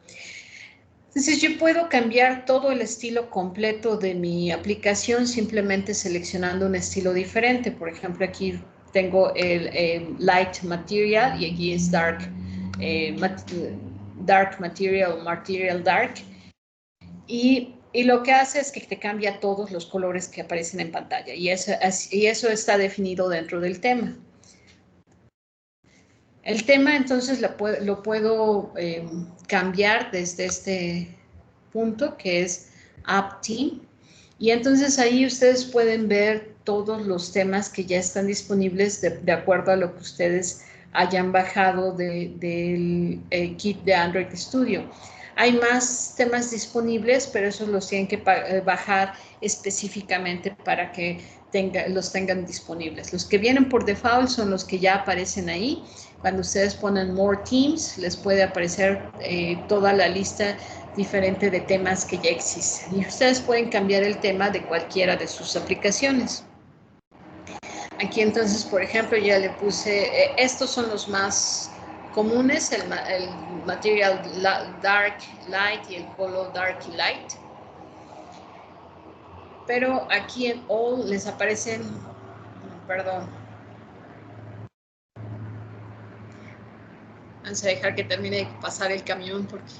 Entonces yo puedo cambiar todo el estilo completo de mi aplicación simplemente seleccionando un estilo diferente. Por ejemplo, aquí tengo el Light Material y aquí es Dark Material o Material Dark. Y lo que hace es que te cambia todos los colores que aparecen en pantalla, y eso está definido dentro del tema. El tema entonces lo puedo cambiar desde este punto que es App Theme, y entonces ahí ustedes pueden ver todos los temas que ya están disponibles de acuerdo a lo que ustedes hayan bajado del kit de Android Studio. Hay más temas disponibles, pero esos los tienen que bajar específicamente para que los tengan disponibles. Los que vienen por default son los que ya aparecen ahí. Cuando ustedes ponen More Themes, les puede aparecer toda la lista diferente de temas que ya existen. Y ustedes pueden cambiar el tema de cualquiera de sus aplicaciones. Aquí entonces, por ejemplo, ya le puse, estos son los más comunes, el Material Dark Light y el Color Dark y Light. Pero aquí en All les aparecen, perdón. Vamos a dejar que termine de pasar el camión porque...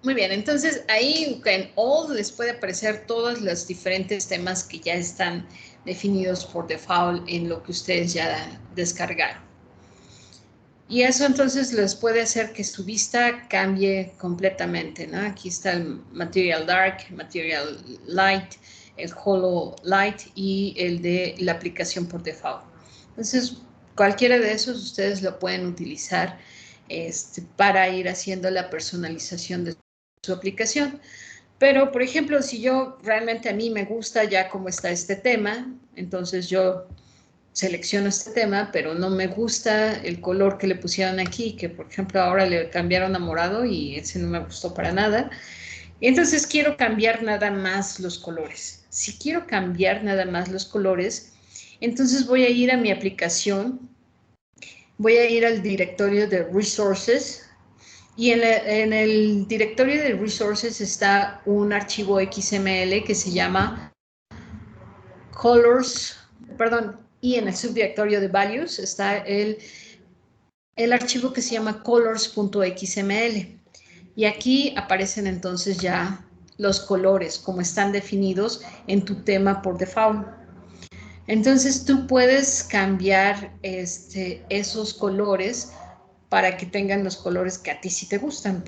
Muy bien, entonces ahí en All les puede aparecer todos los diferentes temas que ya están definidos por default en lo que ustedes ya descargaron. Y eso entonces les puede hacer que su vista cambie completamente, ¿no? Aquí está el Material Dark, Material Light, el Holo Light y el de la aplicación por default. Entonces, cualquiera de esos ustedes lo pueden utilizar para ir haciendo la personalización de su aplicación. Pero, por ejemplo, si yo realmente a mí me gusta ya cómo está este tema, entonces yo selecciono este tema, pero no me gusta el color que le pusieron aquí, que por ejemplo ahora le cambiaron a morado y ese no me gustó para nada. Entonces quiero cambiar nada más los colores. Si quiero cambiar nada más los colores, entonces voy a ir a mi aplicación, voy a ir al directorio de Resources y en el directorio de Resources está un archivo XML que se llama y en el subdirectorio de Values está el archivo que se llama colors.xml. Y aquí aparecen entonces ya los colores, como están definidos en tu tema por default. Entonces tú puedes cambiar esos colores para que tengan los colores que a ti sí te gustan.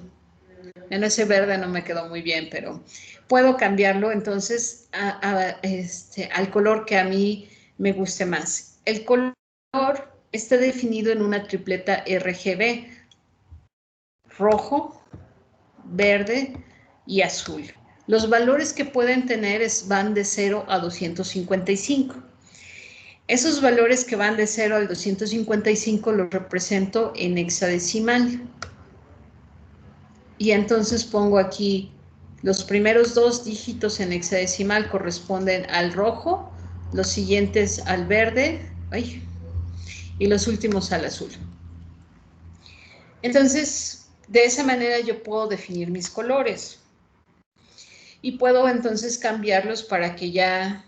En ese verde no me quedó muy bien, pero puedo cambiarlo entonces al color que a mí me guste más. El color está definido en una tripleta RGB, rojo, verde y azul. Los valores que pueden tener van de 0 a 255. Esos valores que van de 0 al 255 los represento en hexadecimal. Y entonces pongo aquí los primeros 2 dígitos en hexadecimal corresponden al rojo, los siguientes al verde, y los últimos al azul. Entonces, de esa manera yo puedo definir mis colores. Y puedo entonces cambiarlos para que ya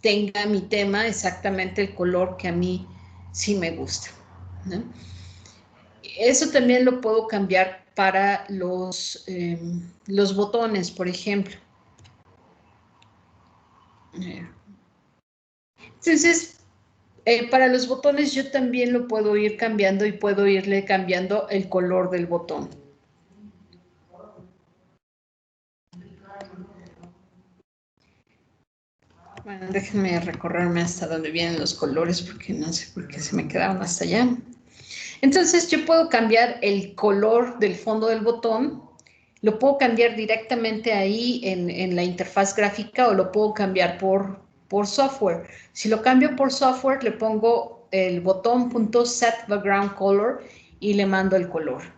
tenga mi tema exactamente el color que a mí sí me gusta, ¿no? Eso también lo puedo cambiar para los botones, por ejemplo. Entonces, para los botones yo también lo puedo ir cambiando y puedo irle cambiando el color del botón. Bueno, déjenme recorrerme hasta donde vienen los colores porque no sé por qué se me quedaron hasta allá. Entonces yo puedo cambiar el color del fondo del botón, lo puedo cambiar directamente ahí en la interfaz gráfica o lo puedo cambiar por software. Si lo cambio por software, le pongo el botón.setBackgroundColor y le mando el color.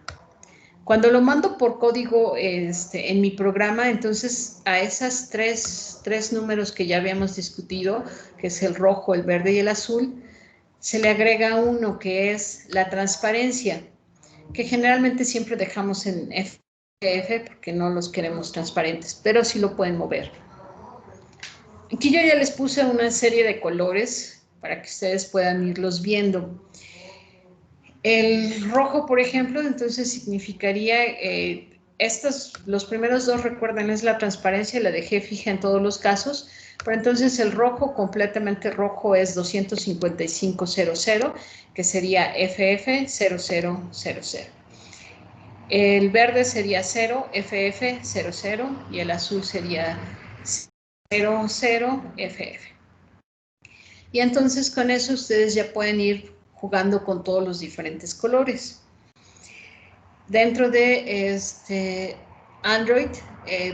Cuando lo mando por código en mi programa, entonces a esas tres números que ya habíamos discutido, que es el rojo, el verde y el azul, se le agrega uno que es la transparencia, que generalmente siempre dejamos en FF porque no los queremos transparentes, pero sí lo pueden mover. Aquí yo ya les puse una serie de colores para que ustedes puedan irlos viendo. El rojo, por ejemplo, entonces significaría, los primeros 2, recuerden, es la transparencia, la dejé fija en todos los casos, pero entonces el rojo, completamente rojo, es 255.00, que sería FF0000. El verde sería 0, FF00, y el azul sería 00, FF. Y entonces con eso ustedes ya pueden ir jugando con todos los diferentes colores. Dentro de Android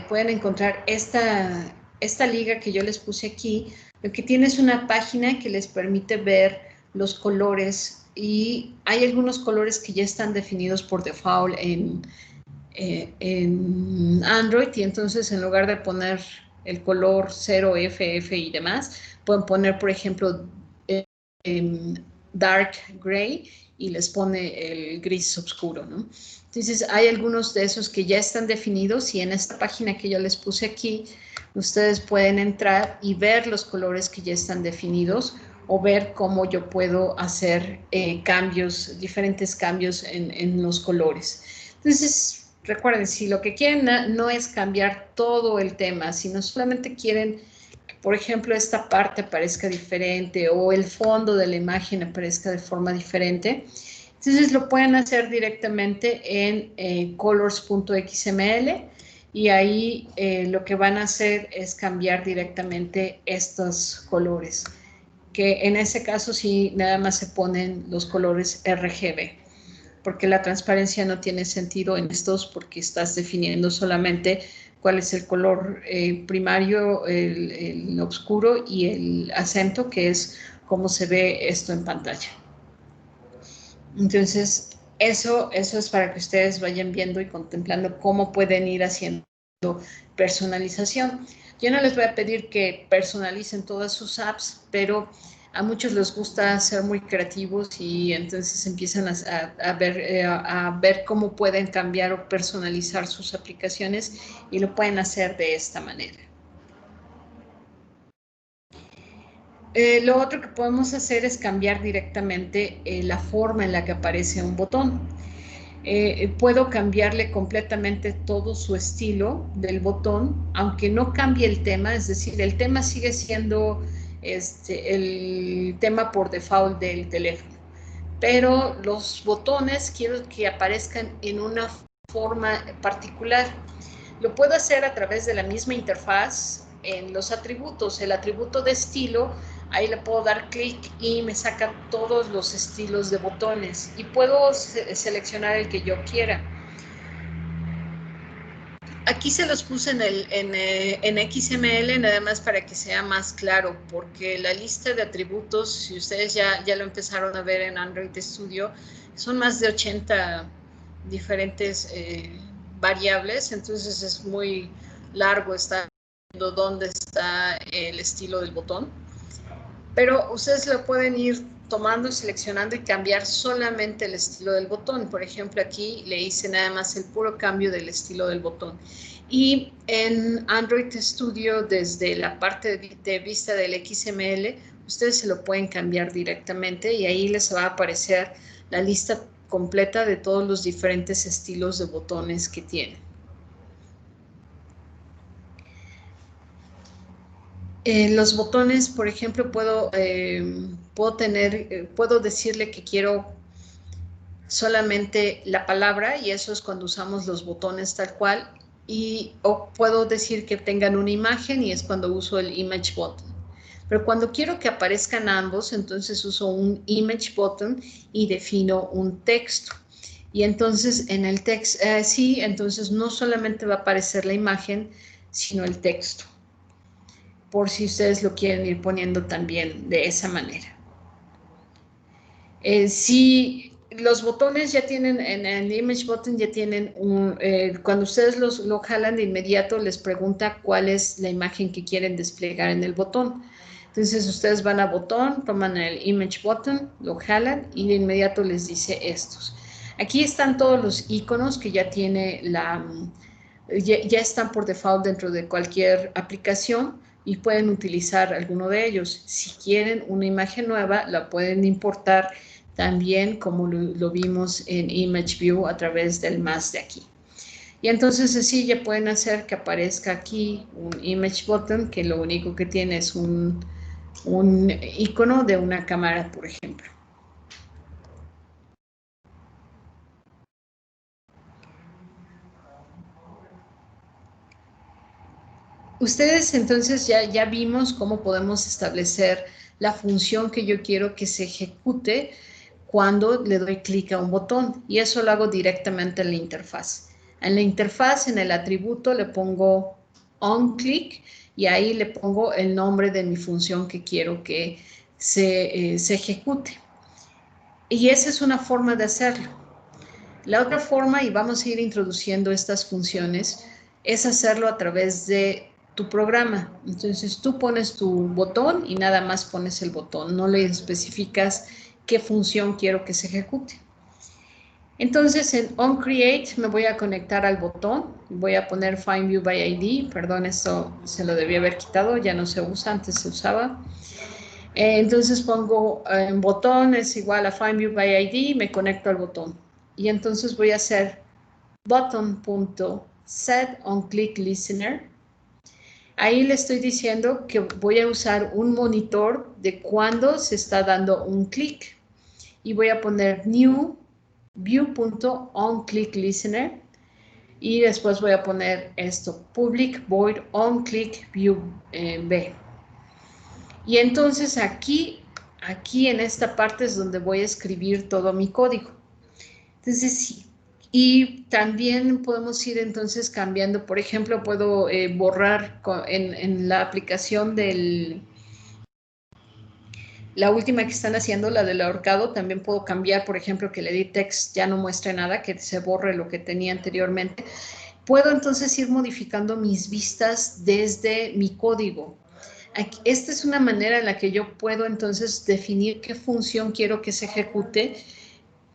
pueden encontrar esta liga que yo les puse aquí. Lo que tiene es una página que les permite ver los colores y hay algunos colores que ya están definidos por default en Android y entonces en lugar de poner el color 0, FF y demás, pueden poner, por ejemplo, dark gray y les pone el gris oscuro, ¿no? Entonces, hay algunos de esos que ya están definidos y en esta página que yo les puse aquí, ustedes pueden entrar y ver los colores que ya están definidos o ver cómo yo puedo hacer diferentes cambios en los colores. Entonces, recuerden, si lo que quieren no es cambiar todo el tema, sino solamente quieren que, por ejemplo, esta parte aparezca diferente o el fondo de la imagen aparezca de forma diferente, Entonces lo pueden hacer directamente en colors.xml y ahí lo que van a hacer es cambiar directamente estos colores, que en ese caso sí nada más se ponen los colores RGB, porque la transparencia no tiene sentido en estos porque estás definiendo solamente cuál es el color primario, el oscuro y el acento, que es cómo se ve esto en pantalla. Entonces, eso es para que ustedes vayan viendo y contemplando cómo pueden ir haciendo personalización. Yo no les voy a pedir que personalicen todas sus apps, pero a muchos les gusta ser muy creativos y entonces empiezan a ver cómo pueden cambiar o personalizar sus aplicaciones y lo pueden hacer de esta manera. Lo otro que podemos hacer es cambiar directamente la forma en la que aparece un botón. Puedo cambiarle completamente todo su estilo del botón, aunque no cambie el tema, es decir, el tema sigue siendo el tema por default del teléfono, pero los botones quiero que aparezcan en una forma particular. Lo puedo hacer a través de la misma interfaz en los atributos. El atributo de estilo, ahí le puedo dar clic y me saca todos los estilos de botones y puedo seleccionar el que yo quiera. Aquí se los puse en XML nada más para que sea más claro, porque la lista de atributos, si ustedes ya lo empezaron a ver en Android Studio, son más de 80 diferentes variables, entonces es muy largo estar viendo dónde está el estilo del botón. Pero ustedes lo pueden ir tomando, seleccionando y cambiar solamente el estilo del botón. Por ejemplo, aquí le hice nada más el puro cambio del estilo del botón. Y en Android Studio, desde la parte de vista del XML, ustedes se lo pueden cambiar directamente y ahí les va a aparecer la lista completa de todos los diferentes estilos de botones que tienen. Los botones, por ejemplo, puedo decirle que quiero solamente la palabra y eso es cuando usamos los botones tal cual, o puedo decir que tengan una imagen y es cuando uso el image button. Pero cuando quiero que aparezcan ambos, entonces uso un image button y defino un texto. Y entonces en el texto, entonces no solamente va a aparecer la imagen, sino el texto, por si ustedes lo quieren ir poniendo también de esa manera. Si los botones ya tienen, en el image button ya tienen cuando ustedes lo jalan de inmediato les pregunta cuál es la imagen que quieren desplegar en el botón. Entonces ustedes van a botón, toman el image button, lo jalan y de inmediato les dice estos. Aquí están todos los iconos que ya tiene ya están por default dentro de cualquier aplicación y pueden utilizar alguno de ellos. Si quieren una imagen nueva, la pueden importar también como lo vimos en Image View a través del más de aquí. Y entonces así ya pueden hacer que aparezca aquí un Image Button que lo único que tiene es un icono de una cámara, por ejemplo. Ustedes entonces ya vimos cómo podemos establecer la función que yo quiero que se ejecute cuando le doy clic a un botón y eso lo hago directamente en la interfaz. En la interfaz, en el atributo, le pongo onClick y ahí le pongo el nombre de mi función que quiero que se ejecute. Y esa es una forma de hacerlo. La otra forma, y vamos a ir introduciendo estas funciones, es hacerlo a través de tu programa. Entonces tú pones tu botón y nada más pones el botón, no le especificas qué función quiero que se ejecute. Entonces en onCreate me voy a conectar al botón, voy a poner Find View by ID, perdón, esto se lo debí haber quitado, ya no se usa, antes se usaba. Entonces pongo en botón es igual a Find View by ID, me conecto al botón. Y entonces voy a hacer button.setOnClickListener. Ahí le estoy diciendo que voy a usar un monitor de cuando se está dando un clic. Y voy a poner new view.onClickListener y después voy a poner esto, public void onClickView B. Y entonces aquí en esta parte es donde voy a escribir todo mi código. Entonces, sí. Y también podemos ir entonces cambiando, por ejemplo, puedo borrar en la aplicación la última que están haciendo, la del ahorcado, también puedo cambiar, por ejemplo, que el edit text ya no muestre nada, que se borre lo que tenía anteriormente. Puedo entonces ir modificando mis vistas desde mi código. Esta es una manera en la que yo puedo entonces definir qué función quiero que se ejecute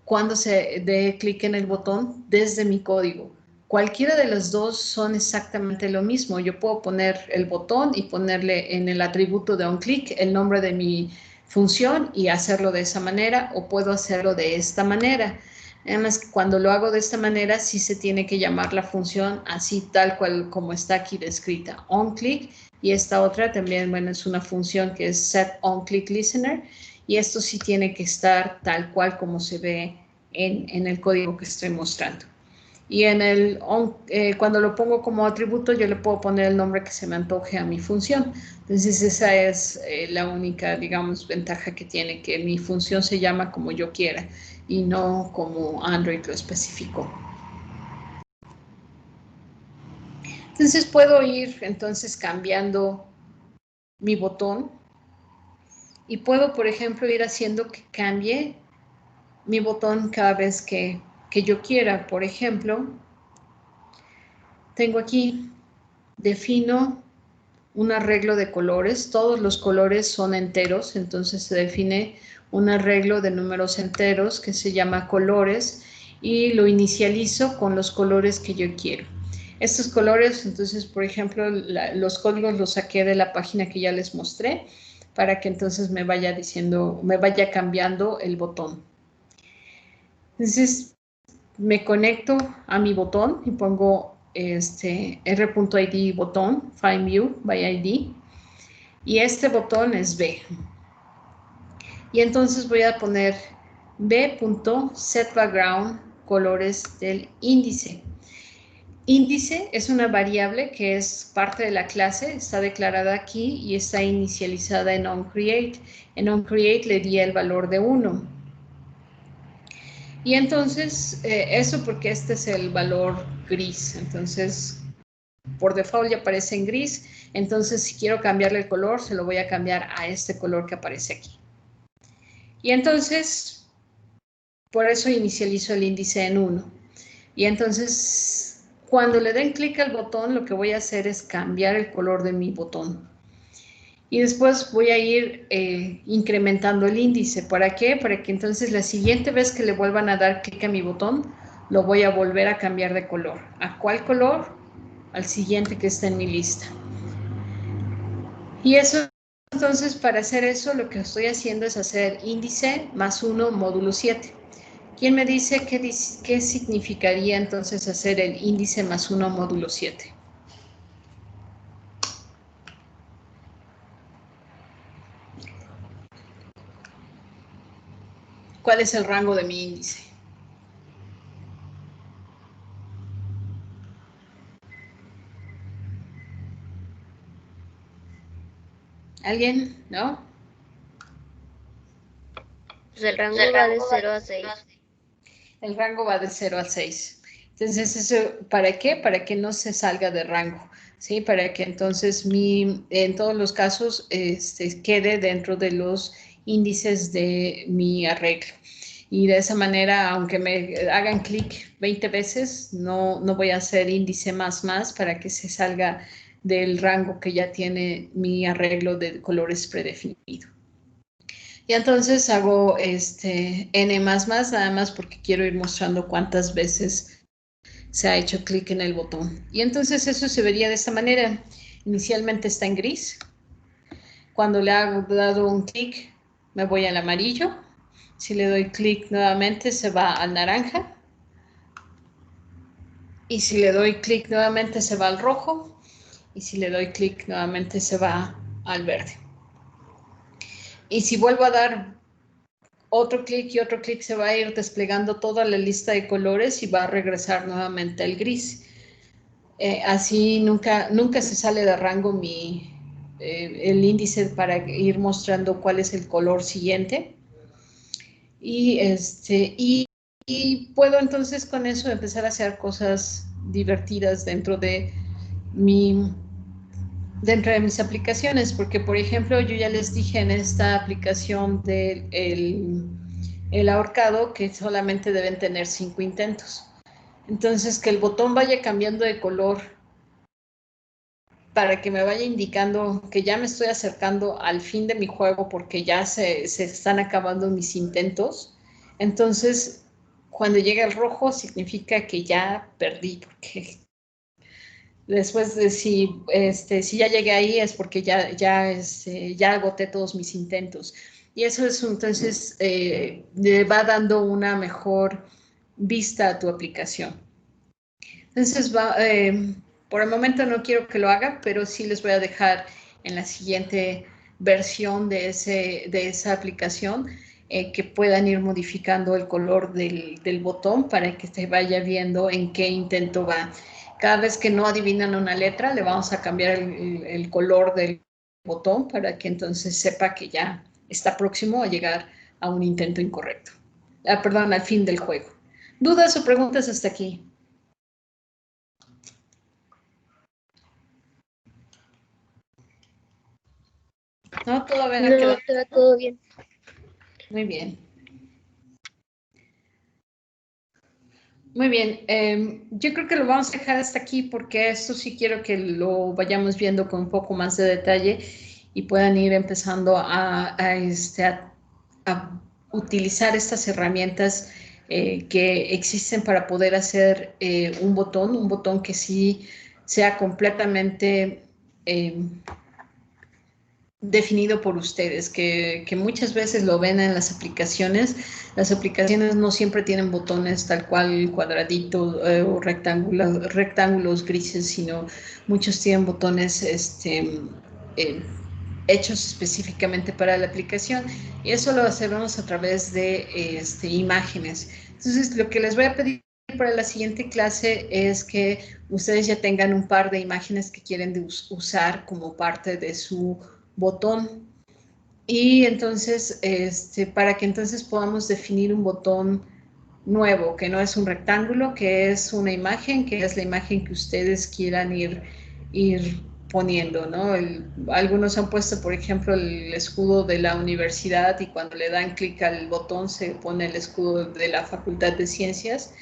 cuando se dé clic en el botón desde mi código. Cualquiera de las dos son exactamente lo mismo. Yo puedo poner el botón y ponerle en el atributo de onClick el nombre de mi función y hacerlo de esa manera, o puedo hacerlo de esta manera. Además, cuando lo hago de esta manera, sí se tiene que llamar la función así tal cual como está aquí descrita, onClick, y esta otra también, bueno, es una función que es setOnClickListener, y esto sí tiene que estar tal cual como se ve en el código que estoy mostrando. Y cuando lo pongo como atributo, yo le puedo poner el nombre que se me antoje a mi función. Entonces, esa es la única, digamos, ventaja que tiene, que mi función se llama como yo quiera y no como Android lo especificó. Entonces, puedo ir entonces cambiando mi botón y puedo, por ejemplo, ir haciendo que cambie mi botón cada vez que yo quiera. Por ejemplo, tengo aquí, defino un arreglo de colores. Todos los colores son enteros, entonces se define un arreglo de números enteros que se llama colores y lo inicializo con los colores que yo quiero. Estos colores, entonces, por ejemplo, los códigos los saqué de la página que ya les mostré para que entonces me vaya cambiando el botón. Entonces, me conecto a mi botón y pongo r.id botón, find view by ID, y este botón es B. Y entonces voy a poner b.setBackground colores del índice. Índice es una variable que es parte de la clase, está declarada aquí y está inicializada en onCreate. En onCreate le di el valor de 1. Y entonces, eso porque este es el valor gris. Entonces, por default ya aparece en gris. Entonces, si quiero cambiarle el color, se lo voy a cambiar a este color que aparece aquí. Y entonces, por eso inicializo el índice en 1. Y entonces, cuando le den clic al botón, lo que voy a hacer es cambiar el color de mi botón. Y después voy a ir incrementando el índice. ¿Para qué? Para que entonces la siguiente vez que le vuelvan a dar clic a mi botón, lo voy a volver a cambiar de color. ¿A cuál color? Al siguiente que está en mi lista. Y eso, entonces, para hacer eso, lo que estoy haciendo es hacer índice más 1 módulo 7. ¿Quién me dice qué significaría entonces hacer el índice más 1 módulo 7? ¿Cuál es el rango de mi índice? ¿Alguien? ¿No? Pues el rango va de 0 a 6. El rango va de 0 a 6. Entonces, ¿eso para qué? Para que no se salga de rango, ¿sí? Para que entonces en todos los casos quede dentro de los índices de mi arreglo. Y de esa manera, aunque me hagan clic 20 veces, no voy a hacer índice más para que se salga del rango que ya tiene mi arreglo de colores predefinido. Y entonces hago n++, nada más porque quiero ir mostrando cuántas veces se ha hecho clic en el botón. Y entonces eso se vería de esta manera. Inicialmente está en gris. Cuando le hago dado un clic, me voy al amarillo. Si le doy clic nuevamente, se va al naranja. Y si le doy clic nuevamente, se va al rojo. Y si le doy clic nuevamente, se va al verde. Y si vuelvo a dar otro clic y otro clic se va a ir desplegando toda la lista de colores y va a regresar nuevamente al gris. Así nunca se sale de rango el índice para ir mostrando cuál es el color siguiente. Y puedo entonces con eso empezar a hacer cosas divertidas dentro de mis aplicaciones, porque por ejemplo yo ya les dije en esta aplicación del el ahorcado que solamente deben tener 5 intentos. Entonces que el botón vaya cambiando de color para que me vaya indicando que ya me estoy acercando al fin de mi juego porque ya se están acabando mis intentos. Entonces, cuando llega el rojo significa que ya perdí, porque después de si ya llegué ahí es porque ya agoté todos mis intentos. Y eso es entonces le va dando una mejor vista a tu aplicación. Entonces, por el momento no quiero que lo haga, pero sí les voy a dejar en la siguiente versión de esa aplicación que puedan ir modificando el color del botón para que se vaya viendo en qué intento va. Cada vez que no adivinan una letra, le vamos a cambiar el color del botón para que entonces sepa que ya está próximo a llegar a un intento incorrecto. Perdón, al fin del juego. ¿Dudas o preguntas hasta aquí? No, todavía no queda. Está todo bien. Muy bien. Muy bien. Yo creo que lo vamos a dejar hasta aquí porque esto sí quiero que lo vayamos viendo con un poco más de detalle y puedan ir empezando a utilizar estas herramientas que existen para poder hacer un botón que sí sea completamente definido por ustedes, que muchas veces lo ven en las aplicaciones. Las aplicaciones no siempre tienen botones tal cual cuadraditos o rectángulos grises, sino muchos tienen botones hechos específicamente para la aplicación, y eso lo hacemos a través de imágenes. Entonces, lo que les voy a pedir para la siguiente clase es que ustedes ya tengan un par de imágenes que quieren usar como parte de su botón, y entonces para que entonces podamos definir un botón nuevo, que no es un rectángulo, que es una imagen, que es la imagen que ustedes quieran ir poniendo, ¿no? Algunos han puesto, por ejemplo, el escudo de la universidad y cuando le dan clic al botón se pone el escudo de la Facultad de Ciencias.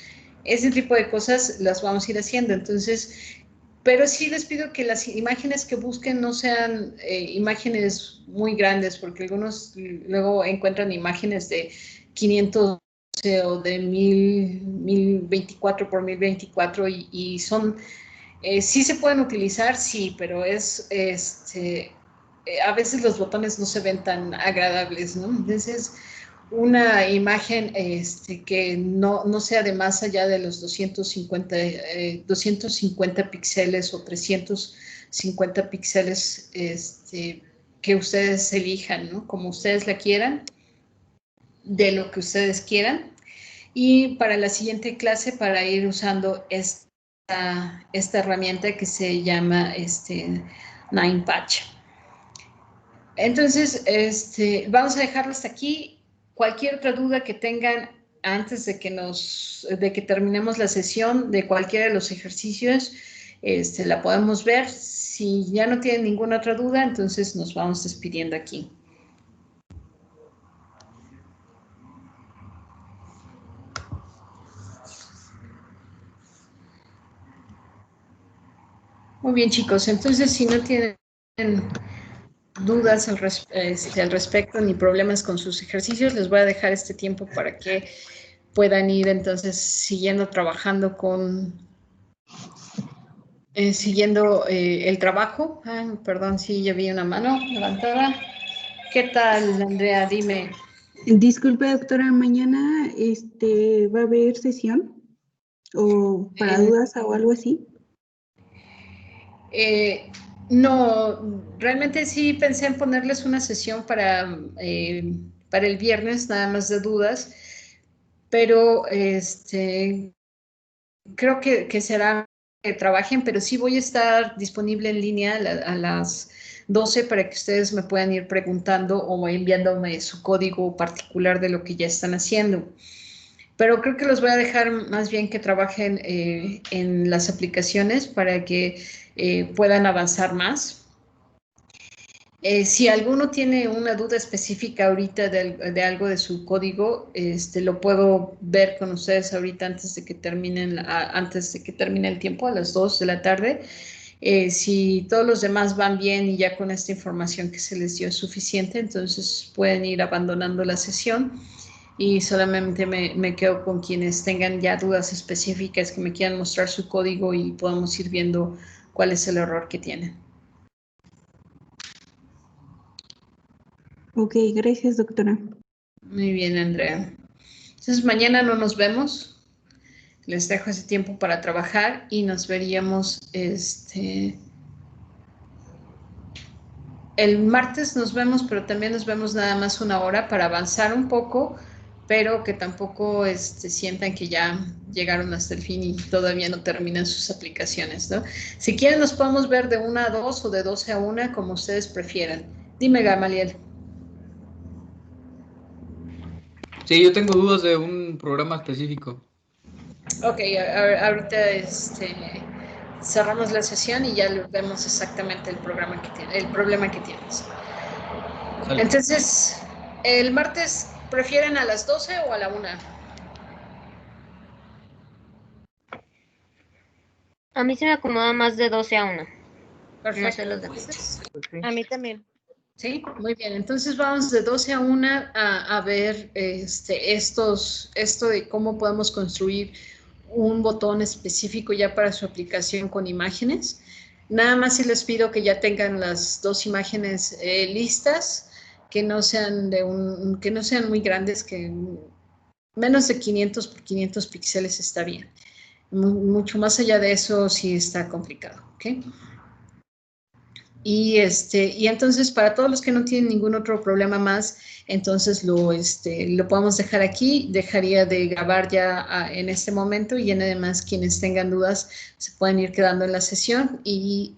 Ese tipo de cosas las vamos a ir haciendo. Entonces, pero sí les pido que las imágenes que busquen no sean imágenes muy grandes, porque algunos luego encuentran imágenes de 500 o de 1024 por 1024 y son, sí se pueden utilizar, sí, pero a veces los botones no se ven tan agradables, ¿no? Entonces, una imagen que no sea de más allá de los 250 píxeles o 350 píxeles que ustedes elijan, ¿no? Como ustedes la quieran, de lo que ustedes quieran. Y para la siguiente clase, para ir usando esta herramienta que se llama NinePatch. Entonces, vamos a dejarlo hasta aquí. Cualquier otra duda que tengan antes de que terminemos la sesión de cualquiera de los ejercicios, la podemos ver. Si ya no tienen ninguna otra duda, entonces nos vamos despidiendo aquí. Muy bien, chicos. Entonces, si no tienen dudas al respecto ni problemas con sus ejercicios, les voy a dejar este tiempo para que puedan ir entonces siguiendo trabajando siguiendo el trabajo. Perdón, sí, ya vi una mano levantada. ¿Qué tal, Andrea? Dime. Disculpe, doctora, mañana va a haber sesión o para dudas o algo así. No, realmente sí pensé en ponerles una sesión para el viernes, nada más de dudas, pero creo que será que trabajen, pero sí voy a estar disponible en línea a las 12 para que ustedes me puedan ir preguntando o enviándome su código particular de lo que ya están haciendo. Pero creo que los voy a dejar más bien que trabajen en las aplicaciones para que puedan avanzar más. Si alguno tiene una duda específica ahorita de algo de su código, lo puedo ver con ustedes ahorita antes de que termine el tiempo, a las 2 de la tarde. Si todos los demás van bien y ya con esta información que se les dio es suficiente, entonces pueden ir abandonando la sesión y solamente me quedo con quienes tengan ya dudas específicas que me quieran mostrar su código y podamos ir viendo cuál es el error que tienen. Ok, gracias, doctora. Muy bien, Andrea. Entonces, mañana no nos vemos. Les dejo ese tiempo para trabajar y nos veríamos el martes nos vemos, pero también nos vemos nada más una hora para avanzar un poco, pero que tampoco sientan que ya llegaron hasta el fin y todavía no terminan sus aplicaciones, ¿no? Si quieren, nos podemos ver de 1 a 2 o de 12 a 1, como ustedes prefieran. Dime, Gamaliel. Sí, yo tengo dudas de un programa específico. Ok, ahorita cerramos la sesión y ya vemos exactamente el problema que tienes. Sale. Entonces, ¿el martes prefieren a las 12 o a la 1? A mí se me acomoda más de 12 a 1. Perfecto. No sé los demás. Pues sí. A mí también. Sí, muy bien. Entonces vamos de 12 a 1 a ver esto de cómo podemos construir un botón específico ya para su aplicación con imágenes. Nada más si les pido que ya tengan las 2 imágenes listas, que no sean muy grandes, que menos de 500 por 500 píxeles está bien. Mucho más allá de eso sí está complicado, ¿ok? Y entonces para todos los que no tienen ningún otro problema más, entonces lo podemos dejar aquí. Dejaría de grabar ya en este momento y además quienes tengan dudas se pueden ir quedando en la sesión y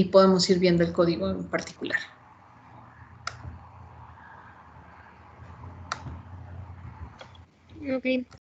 podemos ir viendo el código en particular. Ok.